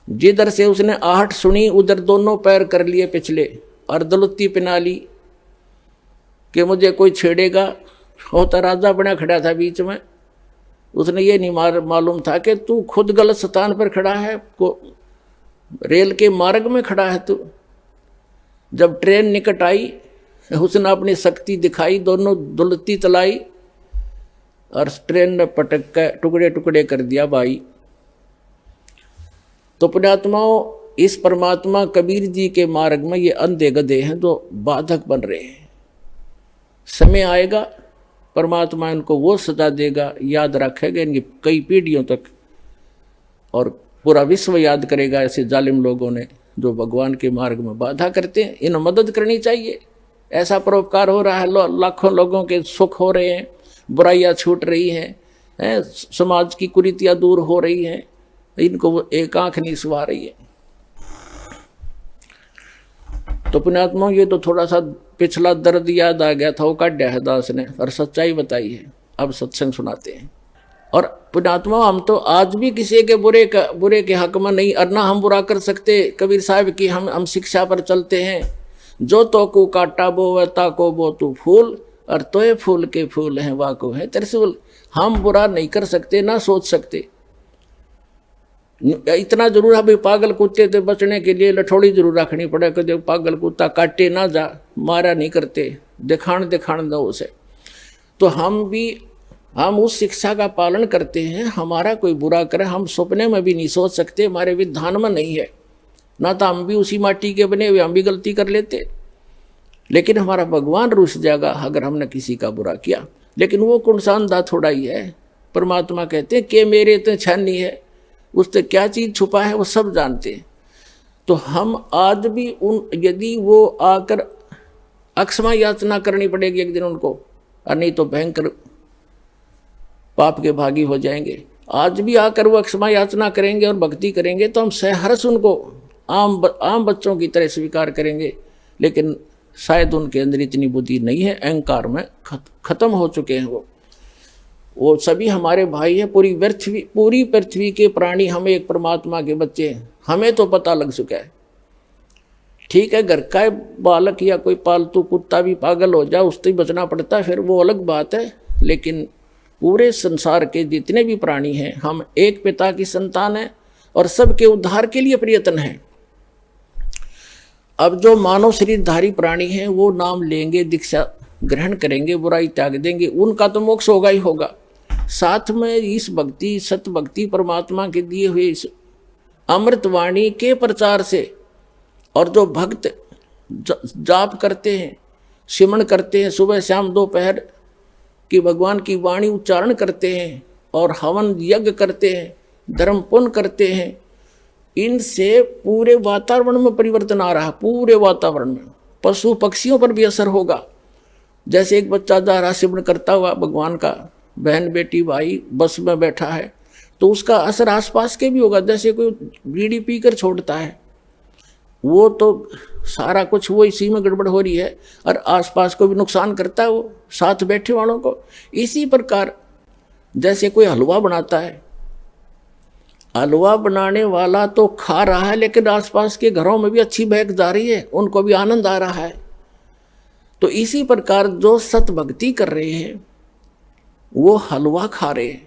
जिधर से उसने आहट सुनी उधर दोनों पैर कर लिए पिछले और दलुत्ती पिना ली कि मुझे कोई छेड़ेगा। होता राजा बना खड़ा था बीच में, उसने ये नहीं मालूम था कि तू खुद गलत स्थान पर खड़ा है, को रेल के मार्ग में खड़ा है तू। जब ट्रेन निकट आई उसने अपनी शक्ति दिखाई, दोनों दुलती चलाई और ट्रेन ने पटक कर टुकड़े टुकड़े कर दिया भाई। तो पुण्यात्माओं, इस परमात्मा कबीर जी के मार्ग में ये अंधे गधे हैं जो बाधक बन रहे हैं। समय आएगा परमात्मा इनको वो सजा देगा, याद रखेगा इनकी कई पीढ़ियों तक, और पूरा विश्व याद करेगा ऐसे जालिम लोगों ने जो भगवान के मार्ग में बाधा करते हैं। इन्हें मदद करनी चाहिए। ऐसा परोपकार हो रहा है, लाखों लोगों के सुख हो रहे हैं, बुराइयां छूट रही हैं, समाज की कुरीतियां दूर हो रही हैं, इनको एक आंख नहीं सुहा रही है। तो पुण्यात्मा, ये तो थोड़ा सा पिछला दर्द याद आ गया था, वो काट है दास ने और सच्चाई बताई है। अब सत्संग सुनाते हैं। और पुण्यात्मा, हम तो आज भी किसी के बुरे के हक में नहीं, और ना हम बुरा कर सकते। कबीर साहब की हम शिक्षा पर चलते हैं, जो तो को काटा बो ता को बो तू फूल, और तोय फूल के फूल हैं वाको है त्रिशूल। हम बुरा नहीं कर सकते, ना सोच सकते। इतना जरूर है भाई, पागल कुत्ते से बचने के लिए लठोड़ी जरूर रखनी पड़े कि पागल कुत्ता काटे ना जा, मारा नहीं करते, दिखाण दो उसे। तो हम उस शिक्षा का पालन करते हैं। हमारा कोई बुरा करे हम सपने में भी नहीं सोच सकते, हमारे विधान में नहीं है। ना तो हम भी उसी माटी के बने हुए, हम भी गलती कर लेते, लेकिन हमारा भगवान रुस जाएगा अगर हमने किसी का बुरा किया। लेकिन वो कौन सा अंधा थोड़ा ही है। परमात्मा कहते हैं कि मेरे तो छानी है, उससे क्या चीज़ छुपा है वो सब जानते हैं। तो हम आज भी यदि वो आकर अक्षमा याचना करनी पड़ेगी एक दिन उनको, और नहीं तो भयंकर पाप के भागी हो जाएंगे। आज भी आकर वो अक्षमा याचना करेंगे और भक्ति करेंगे तो हम सहर्ष उनको आम बच्चों की तरह स्वीकार करेंगे। लेकिन शायद उनके अंदर इतनी बुद्धि नहीं है, अहंकार में खत्म हो चुके हैं वो सभी हमारे भाई हैं। पूरी पृथ्वी के प्राणी हमें एक परमात्मा के बच्चे हैं, हमें तो पता लग चुका है। ठीक है, घर का बालक या कोई पालतू कुत्ता भी पागल हो जाए, उससे बचना पड़ता है, फिर वो अलग बात है। लेकिन पूरे संसार के जितने भी प्राणी हैं, हम एक पिता की संतान हैं और सबके उद्धार के लिए प्रयत्न है। अब जो मानव शरीरधारी प्राणी हैं वो नाम लेंगे, दीक्षा ग्रहण करेंगे, बुराई त्याग देंगे, उनका तो मोक्ष होगा ही होगा। साथ में इस भक्ति, सत भक्ति, परमात्मा के दिए हुए इस अमृत वाणी के प्रचार से, और जो भक्त जाप करते हैं, सिमरण करते हैं, सुबह शाम दोपहर कि भगवान की वाणी उच्चारण करते हैं और हवन यज्ञ करते हैं, धर्म पुण्य करते हैं, इनसे पूरे वातावरण में परिवर्तन आ रहा है। पूरे वातावरण में पशु पक्षियों पर भी असर होगा। जैसे एक बच्चा जा रहा सिमरण करता हुआ भगवान का, बहन बेटी भाई बस में बैठा है, तो उसका असर आसपास के भी होगा। जैसे कोई बीड़ी पीकर छोड़ता है, वो तो सारा कुछ वो इसी में गड़बड़ हो रही है और आसपास को भी नुकसान करता है, वो साथ बैठे वालों को। इसी प्रकार जैसे कोई हलवा बनाता है, हलवा बनाने वाला तो खा रहा है, लेकिन आसपास के घरों में भी अच्छी महक जा रही है, उनको भी आनंद आ रहा है। तो इसी प्रकार जो सत भक्ति कर रहे हैं वो हलवा खा रहे हैं,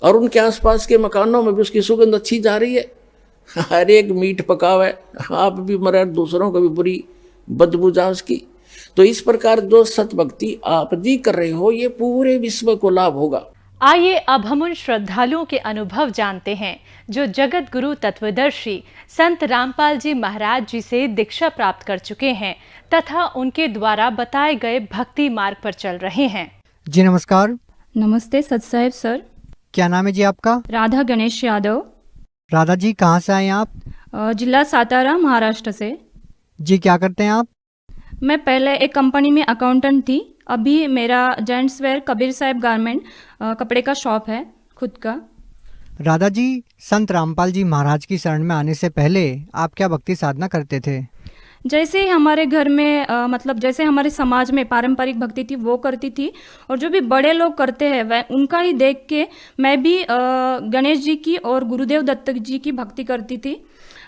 और उनके आसपास के मकानों में भी उसकी सुगंध अच्छी जा रही है। हर एक मीठ पकावा है, आप भी मरे, दूसरों को भी बुरी बदबू जा उसकी। तो इस प्रकार जो सत भक्ति आप जी कर रहे हो, ये पूरे विश्व को लाभ होगा।
आइए अब हम उन श्रद्धालुओं के अनुभव जानते हैं जो जगत गुरु तत्वदर्शी संत रामपाल जी महाराज जी से दीक्षा प्राप्त कर चुके हैं तथा उनके द्वारा बताए गए भक्ति मार्ग पर चल रहे हैं।
जी नमस्कार।
नमस्ते सत साहेब सर।
क्या नाम है जी आपका?
राधा गणेश यादव।
राधा जी कहाँ से आए आप?
जिला सातारा, महाराष्ट्र से।
जी क्या करते हैं आप?
मैं पहले एक कंपनी में अकाउंटेंट थी, अभी मेरा जेंट्स वेयर कबीर साहब गारमेंट कपड़े का शॉप है खुद का।
राधा जी, संत रामपाल जी महाराज की शरण में आने से पहले आप क्या भक्ति साधना करते थे?
जैसे ही हमारे घर में मतलब जैसे हमारे समाज में पारंपरिक भक्ति थी वो करती थी, और जो भी बड़े लोग करते हैं वह उनका ही देख के मैं भी गणेश जी की और गुरुदेव दत्त जी की भक्ति करती थी।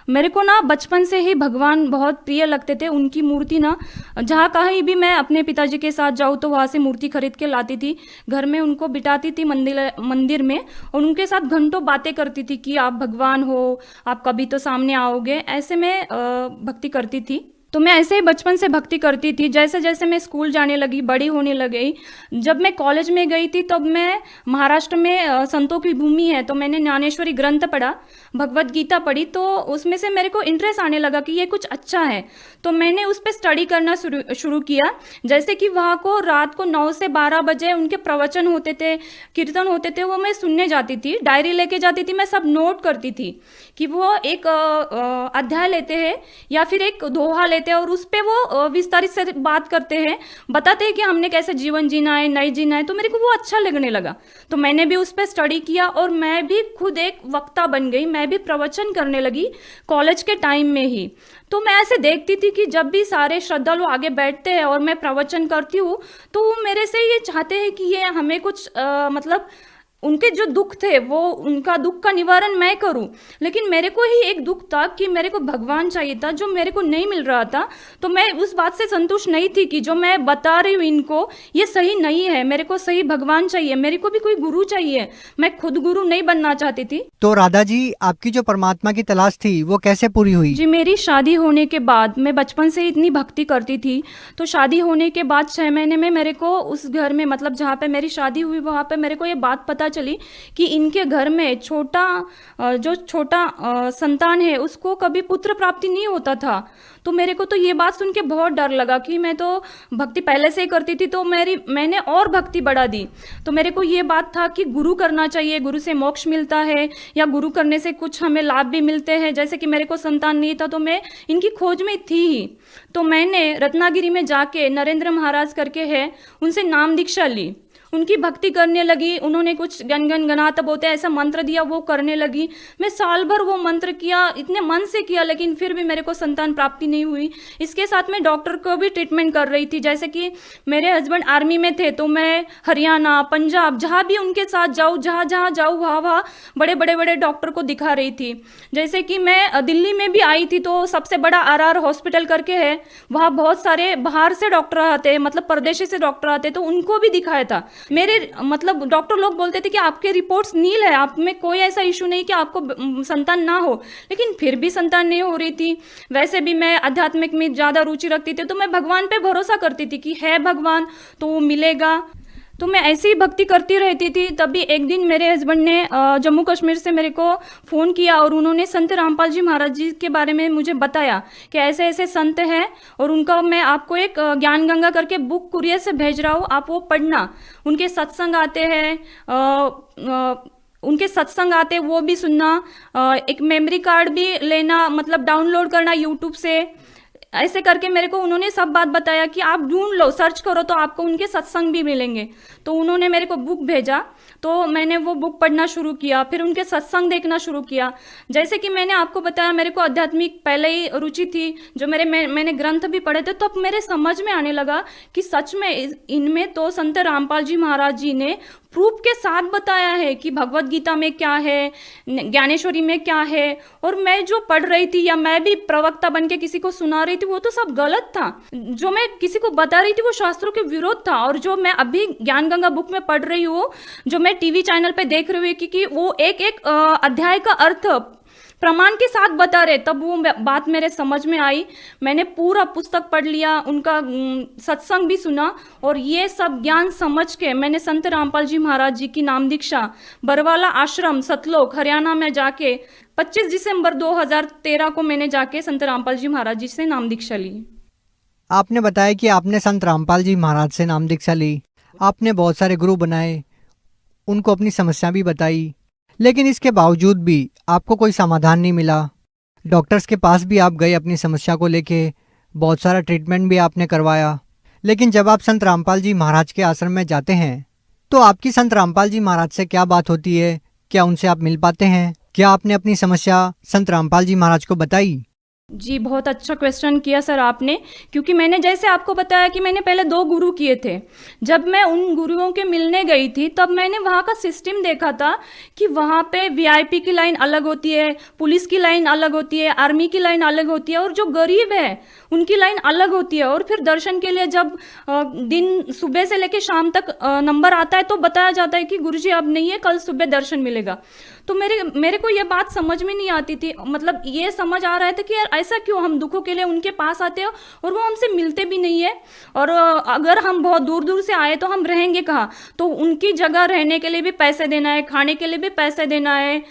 मेरे को ना बचपन से ही भगवान बहुत प्रिय लगते थे। उनकी मूर्ति ना जहाँ कहीं भी मैं अपने पिताजी के साथ जाऊँ तो वहाँ से मूर्ति खरीद के लाती थी, घर में उनको बिठाती थी मंदिर में, और उनके साथ घंटों बातें करती थी कि आप भगवान हो, आप कभी तो सामने आओगे। ऐसे में भक्ति करती थी। तो मैं ऐसे ही बचपन से भक्ति करती थी। जैसे जैसे मैं स्कूल जाने लगी, बड़ी होने लगी, जब मैं कॉलेज में गई थी तब मैं महाराष्ट्र में संतों की भूमि है तो मैंने ज्ञानेश्वरी ग्रंथ पढ़ा, भगवत गीता पढ़ी, तो उसमें से मेरे को इंटरेस्ट आने लगा कि ये कुछ अच्छा है। तो मैंने उस पर स्टडी करना शुरू किया। जैसे कि वहाँ को रात को 9 से 12 बजे उनके प्रवचन होते थे, कीर्तन होते थे, वो मैं सुनने जाती थी, डायरी लेके जाती थी, मैं सब नोट करती थी कि वो एक अध्याय लेते हैं या फिर एक दोहा लेते हैं और उस पर वो विस्तारित से बात करते हैं, बताते हैं कि हमने कैसे जीवन जीना है, नहीं जीना है। तो मेरे को वो अच्छा लगने लगा, तो मैंने भी उस पर स्टडी किया और मैं भी खुद एक वक्ता बन गई, मैं भी प्रवचन करने लगी कॉलेज के टाइम में ही। तो मैं ऐसे देखती थी कि जब भी सारे श्रद्धालु आगे बैठते हैं और मैं प्रवचन करती हूँ तो वो मेरे से ये चाहते हैं कि ये हमें कुछ मतलब उनके जो दुख थे वो उनका दुख का निवारण मैं करूं, लेकिन मेरे को ही एक दुख था कि मेरे को भगवान चाहिए था जो मेरे को नहीं मिल रहा था। तो मैं उस बात से संतुष्ट नहीं थी कि जो मैं बता रही हूँ इनको ये सही नहीं है, मेरे को सही भगवान चाहिए, मेरे को भी कोई गुरु चाहिए, मैं खुद गुरु नहीं बनना चाहती थी।
तो राधा जी, आपकी जो परमात्मा की तलाश थी वो कैसे पूरी हुई?
जी, मेरी शादी होने के बाद, मैं बचपन से इतनी भक्ति करती थी, तो शादी होने के बाद 6 महीने में मेरे को उस घर में, मतलब जहाँ पे मेरी शादी हुई वहाँ पे मेरे को ये बात पता चली कि इनके घर में जो छोटा संतान है उसको कभी पुत्र प्राप्ति नहीं होता था। तो मेरे को तो ये बात सुन के बहुत डर लगा कि मैं तो भक्ति पहले से ही करती थी तो मैंने और भक्ति बढ़ा दी। तो मेरे को ये बात था कि गुरु करना चाहिए, गुरु से मोक्ष मिलता है या गुरु करने से कुछ हमें लाभ भी मिलते हैं। जैसे कि मेरे को संतान नहीं था तो मैं इनकी खोज में थी ही, तो मैंने रत्नागिरी में जाके नरेंद्र महाराज करके है उनसे नाम दीक्षा ली, उनकी भक्ति करने लगी। उन्होंने कुछ गण गणात बोलते ऐसा मंत्र दिया, वो करने लगी। मैं साल भर वो मंत्र किया, इतने मन से किया, लेकिन फिर भी मेरे को संतान प्राप्ति नहीं हुई। इसके साथ मैं डॉक्टर को भी ट्रीटमेंट कर रही थी। जैसे कि मेरे हस्बैंड आर्मी में थे तो मैं हरियाणा, पंजाब, जहाँ भी उनके साथ जाऊँ, जहाँ जाऊँ वहाँ बड़े डॉक्टर को दिखा रही थी। जैसे कि मैं दिल्ली में भी आई थी तो सबसे बड़ा RR हॉस्पिटल करके है, वहाँ बहुत सारे बाहर से डॉक्टर आते हैं, मतलब परदेशी से डॉक्टर आते, तो उनको भी दिखाया था। मेरे मतलब डॉक्टर लोग बोलते थे कि आपके रिपोर्ट्स नील है, आप में कोई ऐसा इशू नहीं कि आपको संतान ना हो, लेकिन फिर भी संतान नहीं हो रही थी। वैसे भी मैं आध्यात्मिक में ज़्यादा रुचि रखती थी तो मैं भगवान पे भरोसा करती थी कि है भगवान तो वो मिलेगा। तो मैं ऐसी ही भक्ति करती रहती थी। तभी एक दिन मेरे हस्बैंड ने जम्मू कश्मीर से मेरे को फ़ोन किया और उन्होंने संत रामपाल जी महाराज जी के बारे में मुझे बताया कि ऐसे ऐसे संत हैं और उनका मैं आपको एक ज्ञान गंगा करके बुक कुरियर से भेज रहा हूँ, आप वो पढ़ना। उनके सत्संग आते हैं, उनके सत्संग आते वो भी सुनना, एक मेमोरी कार्ड भी लेना, मतलब डाउनलोड करना यूट्यूब से। ऐसे करके मेरे को उन्होंने सब बात बताया कि आप ढूंढ लो, सर्च करो तो आपको उनके सत्संग भी मिलेंगे। तो उन्होंने मेरे को बुक भेजा तो मैंने वो बुक पढ़ना शुरू किया, फिर उनके सत्संग देखना शुरू किया। जैसे कि मैंने आपको बताया मेरे को आध्यात्मिक पहले ही रुचि थी, जो मैंने ग्रंथ भी पढ़े थे, तो अब मेरे समझ में आने लगा कि सच में इनमें तो संत रामपाल जी महाराज जी ने प्रूफ के साथ बताया है कि भगवत गीता में क्या है, ज्ञानेश्वरी में क्या है। और मैं जो पढ़ रही थी या मैं भी प्रवक्ता बन के किसी को सुना रही थी वो तो सब गलत था। जो मैं किसी को बता रही थी वो शास्त्रों के विरोध था। और जो मैं अभी ज्ञान गंगा बुक में पढ़ रही हूँ, जो मैं टीवी चैनल पे देख रही हूँ कि वो एक अध्याय का अर्थ प्रमाण के साथ बता रहे, तब वो बात मेरे समझ में आई। मैंने पूरा पुस्तक पढ़ लिया, उनका सत्संग भी सुना और ये सब ज्ञान समझ के मैंने संत रामपाल जी महाराज जी की नाम दीक्षा बरवाला आश्रम सतलोक हरियाणा में जाके 25 दिसंबर 2013 को मैंने जाके संत रामपाल जी महाराज जी से नाम दीक्षा ली।
आपने बताया कि आपने संत रामपाल जी महाराज से नाम दीक्षा ली, आपने बहुत सारे गुरु बनाए, उनको अपनी समस्या भी बताई, लेकिन इसके बावजूद भी आपको कोई समाधान नहीं मिला। डॉक्टर्स के पास भी आप गए अपनी समस्या को लेके, बहुत सारा ट्रीटमेंट भी आपने करवाया, लेकिन जब आप संत रामपाल जी महाराज के आश्रम में जाते हैं तो आपकी संत रामपाल जी महाराज से क्या बात होती है? क्या उनसे आप मिल पाते हैं? क्या आपने अपनी समस्या संत रामपाल जी महाराज को बताई?
जी, बहुत अच्छा क्वेश्चन किया सर आपने, क्योंकि मैंने जैसे आपको बताया कि मैंने पहले 2 गुरु किए थे। जब मैं उन गुरुओं के मिलने गई थी तब मैंने वहाँ का सिस्टम देखा था कि वहाँ पे VIP की लाइन अलग होती है, पुलिस की लाइन अलग होती है, आर्मी की लाइन अलग होती है और जो गरीब है उनकी लाइन अलग होती है। और फिर दर्शन के लिए जब दिन सुबह से लेकर शाम तक नंबर आता है तो बताया जाता है कि गुरुजी अब नहीं है, कल सुबह दर्शन मिलेगा। तो मेरे को ये बात समझ में नहीं आती थी। मतलब ये समझ आ रहा था कि यार ऐसा क्यों, हम दुखों के लिए उनके पास आते हो और वो हमसे मिलते भी नहीं है, और अगर हम बहुत दूर दूर से आए तो हम रहेंगे कहाँ, तो उनकी जगह रहने के लिए भी पैसे देना है, खाने के लिए भी पैसे देना है,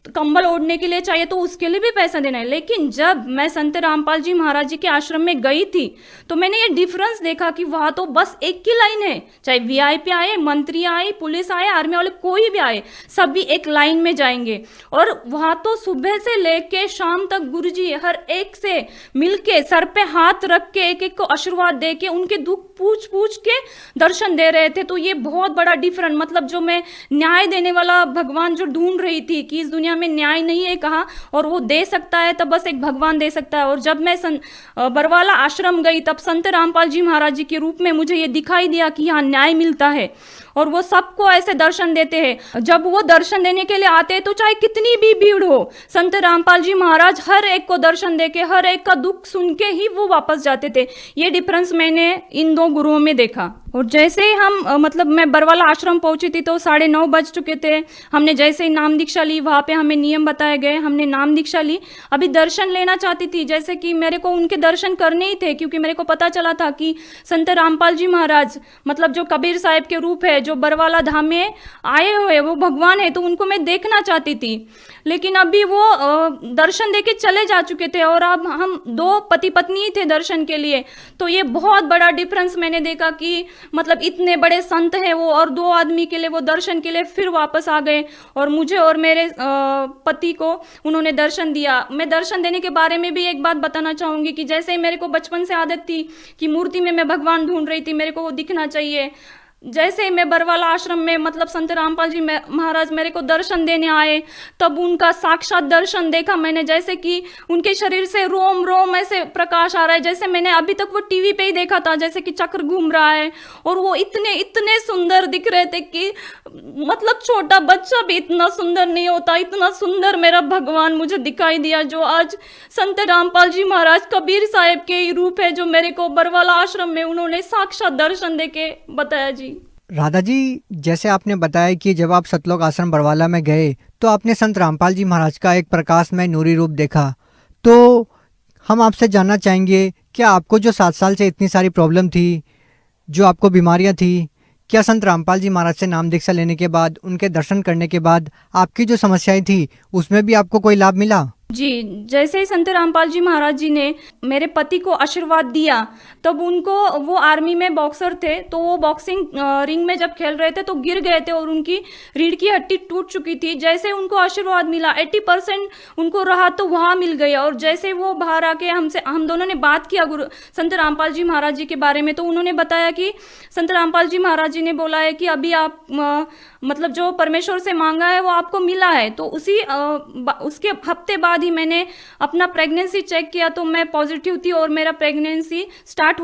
कंबल ओढ़ने के लिए चाहिए तो उसके लिए भी पैसा देना है। लेकिन जब मैं संत रामपाल जी महाराज जी के आश्रम में गई थी तो मैंने ये डिफरेंस देखा कि वहाँ तो बस एक ही लाइन है, चाहे वीआईपी आए, मंत्री आए, पुलिस आए, आर्मी वाले कोई भी आए, सभी एक लाइन में जाएंगे। और वहाँ तो सुबह से लेके शाम तक गुरुजी हर एक से मिलके सर पे हाथ रख के एक एक को आशीर्वाद दे के उनके दुख पूछ पूछ के दर्शन दे रहे थे। तो ये बहुत बड़ा डिफरेंट, मतलब जो मैं न्याय देने वाला भगवान जो ढूंढ रही थी कि इस दुनिया में न्याय नहीं है कहाँ, और वो दे सकता है तब बस एक भगवान दे सकता है। और जब मैं बरवाला आश्रम गई तब संत रामपाल जी महाराज जी के रूप में मुझे ये दिखाई दिया कि यहाँ न्याय मिलता है और वो सबको ऐसे दर्शन देते हैं। जब वो दर्शन देने के लिए आते हैं तो चाहे कितनी भी भीड़ हो, संत रामपाल जी महाराज हर एक को दर्शन देके हर एक का दुख सुन के ही वो वापस जाते थे। ये डिफरेंस मैंने इन दो गुरुओं में देखा। और जैसे ही हम मतलब मैं बरवाला आश्रम पहुंची थी तो 9:30 बज चुके थे। हमने जैसे ही नाम दीक्षा ली, वहाँ पे हमें नियम बताए गए, हमने नाम दीक्षा ली। अभी दर्शन लेना चाहती थी, जैसे कि मेरे को उनके दर्शन करने ही थे, क्योंकि मेरे को पता चला था कि संत रामपाल जी महाराज मतलब जो कबीर साहिब के रूप है, जो बरवाला धाम में आए हुए वो भगवान है, तो उनको मैं देखना चाहती थी। लेकिन अभी वो दर्शन देके चले जा चुके थे और अब हम 2 पति पत्नी ही थे दर्शन के लिए। तो ये बहुत बड़ा डिफरेंस मैंने देखा कि मतलब इतने बड़े संत हैं वो, और 2 आदमी के लिए वो दर्शन के लिए फिर वापस आ गए और मुझे और मेरे पति को उन्होंने दर्शन दिया। मैं दर्शन देने के बारे में भी एक बात बताना चाहूँगी कि जैसे मेरे को बचपन से आदत थी कि मूर्ति में मैं भगवान ढूंढ रही थी, मेरे को वो दिखना चाहिए। जैसे ही मैं बरवाला आश्रम में मतलब संत रामपाल जी महाराज मेरे को दर्शन देने आए, तब उनका साक्षात दर्शन देखा मैंने, जैसे कि उनके शरीर से रोम रोम ऐसे प्रकाश आ रहा है, जैसे मैंने अभी तक वो टीवी पे ही देखा था, जैसे कि चक्र घूम रहा है। और वो इतने इतने सुंदर दिख रहे थे कि मतलब छोटा बच्चा भी इतना सुंदर नहीं होता, इतना सुंदर मेरा भगवान मुझे दिखाई दिया, जो आज संत रामपाल जी महाराज कबीर साहिब के ही रूप है, जो मेरे को बरवाला आश्रम में उन्होंने साक्षात दर्शन देके बताया जी।
राधा जी, जैसे आपने बताया कि जब आप सतलोक आश्रम बरवाला में गए तो आपने संत रामपाल जी महाराज का एक प्रकाशमय नूरी रूप देखा, तो हम आपसे जानना चाहेंगे क्या आपको जो 7 साल से इतनी सारी प्रॉब्लम थी, जो आपको बीमारियां थी, क्या संत रामपाल जी महाराज से नाम दीक्षा लेने के बाद, उनके दर्शन करने के बाद आपकी जो समस्याएं थी उसमें भी आपको कोई लाभ मिला?
जी, जैसे ही संत रामपाल जी महाराज जी ने मेरे पति को आशीर्वाद दिया, तब उनको, वो आर्मी में बॉक्सर थे, तो वो बॉक्सिंग रिंग में जब खेल रहे थे तो गिर गए थे और उनकी रीढ़ की हड्डी टूट चुकी थी। जैसे उनको आशीर्वाद मिला, 80% उनको राहत तो वहाँ मिल गई। और जैसे वो बाहर आके हम दोनों ने बात किया संत रामपाल जी महाराज जी के बारे में, तो उन्होंने बताया कि संत रामपाल जी महाराज जी ने बोला है कि अभी आप मतलब जो परमेश्वर से मांगा है वो आपको मिला है। तो उसके हफ्ते बाद ही मैंने अपना प्रेगनेंसी चेक किया तो मैं पॉजिटिव थी और मेरा प्रेगनेंसी स्टार्ट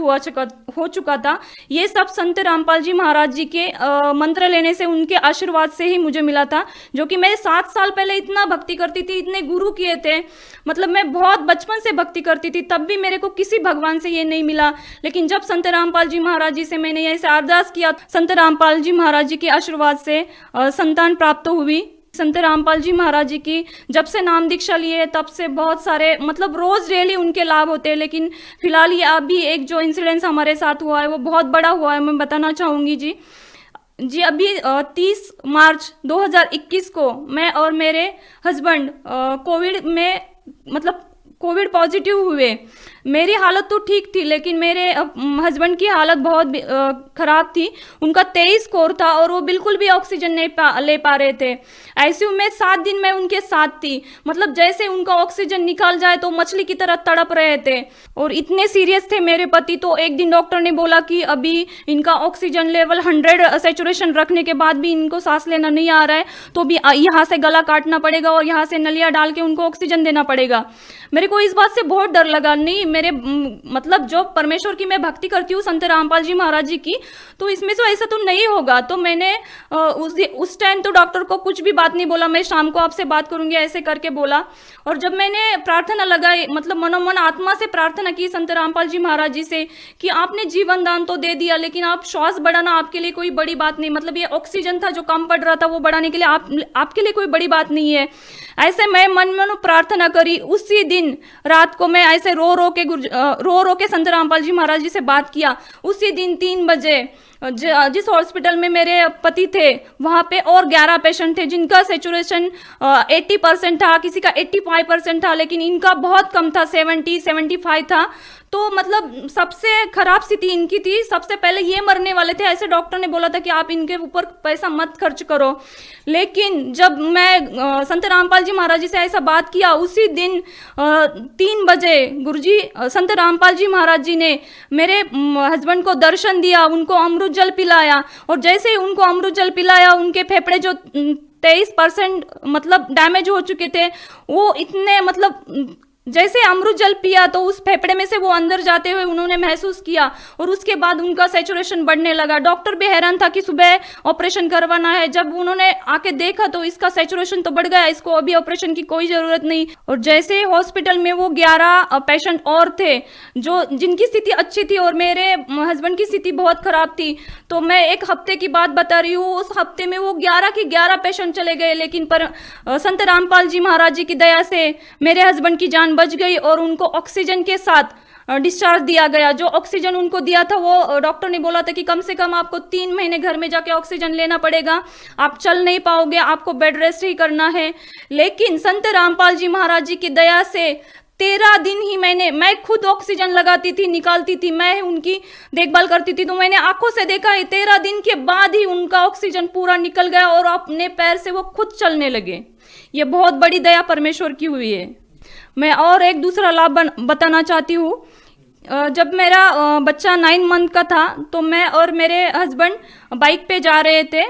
हो चुका था। ये सब संत रामपाल जी महाराज जी के मंत्र लेने से, उनके आशीर्वाद से ही मुझे मिला था, जो कि मैं 7 साल पहले इतना भक्ति करती थी, इतने गुरु किए थे, मतलब मैं बहुत बचपन से भक्ति करती थी, तब भी मेरे को किसी भगवान से ये नहीं मिला। लेकिन जब संत रामपाल जी महाराज जी से मैंने ऐसे अरदास किया, संत रामपाल जी महाराज जी के आशीर्वाद से संतान प्राप्त हुई। संत रामपाल जी महाराज जी की जब से नाम दीक्षा लिए तब से बहुत सारे मतलब रोज डेली उनके लाभ होते हैं। लेकिन फिलहाल ये अभी एक जो इंसिडेंस हमारे साथ हुआ है वो बहुत बड़ा हुआ है, मैं बताना चाहूँगी जी। अभी 30 मार्च 2021 को मैं और मेरे हस्बैंड कोविड पॉजिटिव हुए। मेरी हालत तो ठीक थी, लेकिन मेरे हस्बैंड की हालत बहुत ख़राब थी। उनका 23 स्कोर था और वो बिल्कुल भी ऑक्सीजन नहीं ले पा रहे थे। आईसीयू में 7 दिन मैं उनके साथ थी, मतलब जैसे उनका ऑक्सीजन निकाल जाए तो मछली की तरह तड़प रहे थे और इतने सीरियस थे मेरे पति। तो एक दिन डॉक्टर ने बोला कि अभी इनका ऑक्सीजन लेवल 100 सैचुरेशन रखने के बाद भी इनको सांस लेना नहीं आ रहा है, तो भी यहाँ से गला काटना पड़ेगा और यहाँ से नलिया डाल के उनको ऑक्सीजन देना पड़ेगा। मेरे को इस बात से बहुत डर लगा। नहीं, मेरे मतलब जो परमेश्वर की मैं भक्ति करती हूँ संत रामपाल जी महाराज जी की, तो इसमें से ऐसा तो नहीं होगा। तो मैंने उस टाइम तो डॉक्टर को कुछ भी बात नहीं बोला, मैं शाम को आपसे बात करूंगी ऐसे करके बोला। और जब मैंने प्रार्थना लगाई, मतलब मनोमन आत्मा से प्रार्थना की संत रामपाल जी महाराज जी से कि आपने जीवन दान तो दे दिया, लेकिन आप श्वास बढ़ाना आपके लिए कोई बड़ी बात नहीं, मतलब ये ऑक्सीजन था जो कम पड़ रहा था वो बढ़ाने के लिए आपके लिए कोई बड़ी बात नहीं है। ऐसे मैं मन में प्रार्थना करी। उसी दिन रात को मैं ऐसे रो रो के संत रामपाल जी महाराज जी से बात किया। उसी दिन 3 बजे जिस हॉस्पिटल में मेरे पति थे वहाँ पे और 11 पेशेंट थे जिनका सेचुरेशन 80% था, किसी का 85% था, लेकिन इनका बहुत कम था, 70-75 था। तो मतलब सबसे खराब स्थिति इनकी थी, सबसे पहले ये मरने वाले थे। ऐसे डॉक्टर ने बोला था कि आप इनके ऊपर पैसा मत खर्च करो। लेकिन जब मैं संत रामपाल जी महाराज जी से ऐसा बात किया, उसी दिन 3 बजे गुरुजी संत रामपाल जी महाराज जी ने मेरे हस्बैंड को दर्शन दिया, उनको अमृत जल पिलाया। और जैसे ही उनको अमृत जल पिलाया, उनके फेफड़े जो 23% मतलब डैमेज हो चुके थे, वो इतने मतलब जैसे अमृत जल पिया तो उस फेफड़े में से वो अंदर जाते हुए उन्होंने महसूस किया। और उसके बाद उनका सैचुरेशन बढ़ने लगा। डॉक्टर भी हैरान था कि सुबह ऑपरेशन करवाना है, जब उन्होंने आके देखा तो इसका सैचुरेशन तो बढ़ गया, इसको अभी ऑपरेशन की कोई जरूरत नहीं। और जैसे हॉस्पिटल में वो 11 पेशेंट और थे जो जिनकी स्थिति अच्छी थी और मेरे हस्बैंड की स्थिति बहुत खराब थी। तो मैं 1 हफ्ते की बात बता रही हूँ, उस हफ्ते में वो 11 के 11 पेशेंट चले गए। लेकिन पर संत रामपाल जी महाराज जी की दया से मेरे हस्बैंड की जान बच गई और उनको ऑक्सीजन के साथ डिस्चार्ज दिया गया। जो ऑक्सीजन उनको दिया था वो डॉक्टर ने बोला था कि कम से कम आपको 3 महीने घर में जाके ऑक्सीजन लेना पड़ेगा, आप चल नहीं पाओगे, आपको बेड रेस्ट ही करना है। लेकिन संत रामपाल जी महाराज जी की दया से 13 दिन ही मैं खुद ऑक्सीजन लगाती थी, निकालती थी, मैं उनकी देखभाल करती थी। तो मैंने आंखों से देखा है 13 दिन के बाद ही उनका ऑक्सीजन पूरा निकल गया और अपने पैर से वो खुद चलने लगे। ये बहुत बड़ी दया परमेश्वर की हुई है। मैं और एक दूसरा लाभ बताना चाहती हूँ। जब मेरा बच्चा 9 मंथ का था तो मैं और मेरे हस्बैंड बाइक पे जा रहे थे,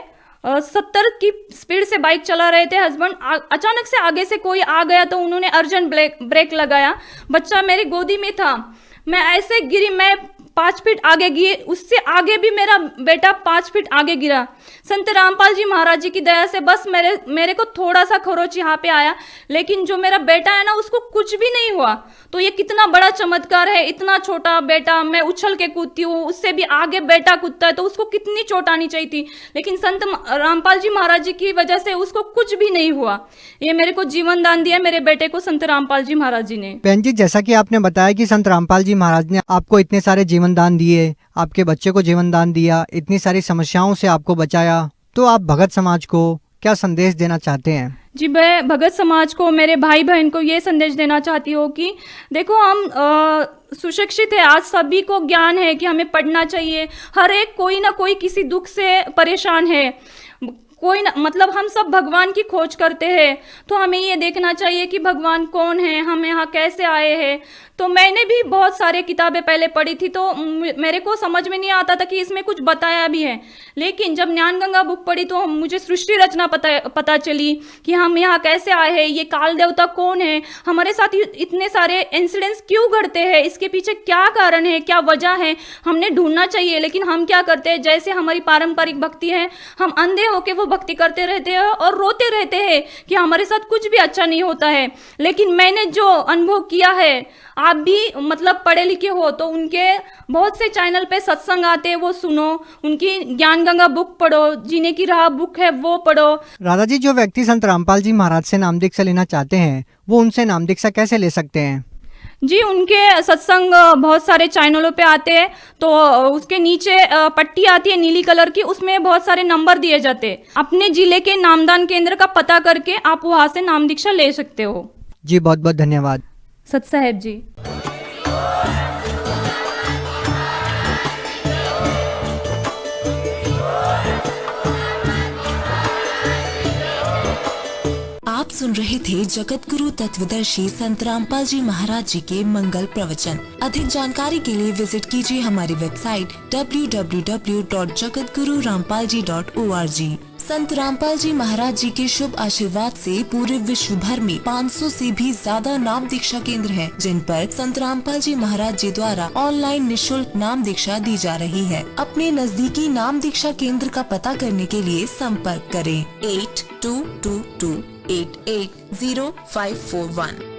70 की स्पीड से बाइक चला रहे थे। हस्बैंड अचानक से आगे से कोई आ गया तो उन्होंने अर्जेंट ब्रेक लगाया। बच्चा मेरी गोदी में था, मैं ऐसे गिरी, मैं 5 फीट आगे गिरी, उससे आगे भी मेरा बेटा 5 फीट आगे गिरा। संत रामपाल जी महाराज जी की दया से बस मेरे को थोड़ा सा खरोच यहाँ पे आया, लेकिन जो मेरा बेटा है ना उसको कुछ भी नहीं हुआ। तो ये कितना बड़ा चमत्कार है। इतना छोटा बेटा, मैं उछल के कूदती हूँ, उससे भी आगे बेटा कूदता है तो उसको कितनी चोट आनी चाहिए थी, लेकिन संत रामपाल जी महाराज जी की वजह से उसको कुछ भी नहीं हुआ। ये मेरे को जीवन दान दिया मेरे बेटे को संत रामपाल जी महाराज जी ने।
बहन जी, जैसा कि आपने बताया कि संत रामपाल जी महाराज ने आपको इतने सारे जीवन दान दिए, आपके बच्चे को जीवन दान दिया, इतनी सारी समस्याओं से आपको बचाया, तो आप भगत समाज को क्या संदेश देना चाहते हैं?
जी, मैं भगत समाज को, मेरे भाई बहन को ये संदेश देना चाहती हूँ कि देखो, हम सुशिक्षित है, आज सभी को ज्ञान है कि हमें पढ़ना चाहिए। हर एक कोई ना कोई किसी दुख से परेशान है, कोई ना, मतलब हम सब भगवान की खोज करते हैं। तो हमें ये देखना चाहिए कि भगवान कौन है, हम यहाँ कैसे आए हैं। तो मैंने भी बहुत सारे किताबें पहले पढ़ी थी, तो मेरे को समझ में नहीं आता था कि इसमें कुछ बताया भी है। लेकिन जब ज्ञान गंगा बुक पढ़ी तो मुझे सृष्टि रचना पता चली कि हम यहाँ कैसे आए हैं, ये काल देवता कौन है, हमारे साथ इतने सारे इंसिडेंट्स क्यों घटते हैं, इसके पीछे क्या कारण है, क्या वजह है, हमने ढूंढना चाहिए। लेकिन हम क्या करते हैं, जैसे हमारी पारंपरिक भक्ति है, हम अंधे होके वो भक्ति करते रहते हैं और रोते रहते हैं कि हमारे साथ कुछ भी अच्छा नहीं होता है। लेकिन मैंने जो अनुभव किया है, आप भी मतलब पढ़े लिखे हो तो उनके बहुत से चैनल पे सत्संग आते हैं, वो सुनो, उनकी ज्ञान गंगा बुक पढ़ो, जीने की राह बुक है वो पढ़ो।
राधा जी, जो व्यक्ति संत रामपाल जी महाराज से नाम दीक्षा लेना चाहते हैं वो उनसे नाम दीक्षा कैसे ले सकते हैं?
जी, उनके सत्संग बहुत सारे चैनलों पे आते हैं, तो उसके नीचे पट्टी आती है नीली कलर की, उसमें बहुत सारे नंबर दिए जाते हैं। अपने जिले के नामदान केंद्र का पता करके आप वहां से नाम दीक्षा ले सकते हो।
जी, बहुत बहुत धन्यवाद
सत साहेब जी।
आप सुन रहे थे जगत गुरु तत्वदर्शी संत रामपाल जी महाराज जी के मंगल प्रवचन। अधिक जानकारी के लिए विजिट कीजिए हमारी वेबसाइट www.jagatgururampalji.org। संत रामपाल जी महाराज जी के शुभ आशीर्वाद से पूरे विश्व भर में 500 से भी ज्यादा नाम दीक्षा केंद्र हैं, जिन पर संत रामपाल जी महाराज जी द्वारा ऑनलाइन निशुल्क नाम दीक्षा दी जा रही है। अपने नजदीकी नाम दीक्षा केंद्र का पता करने के लिए संपर्क करें 8222880541।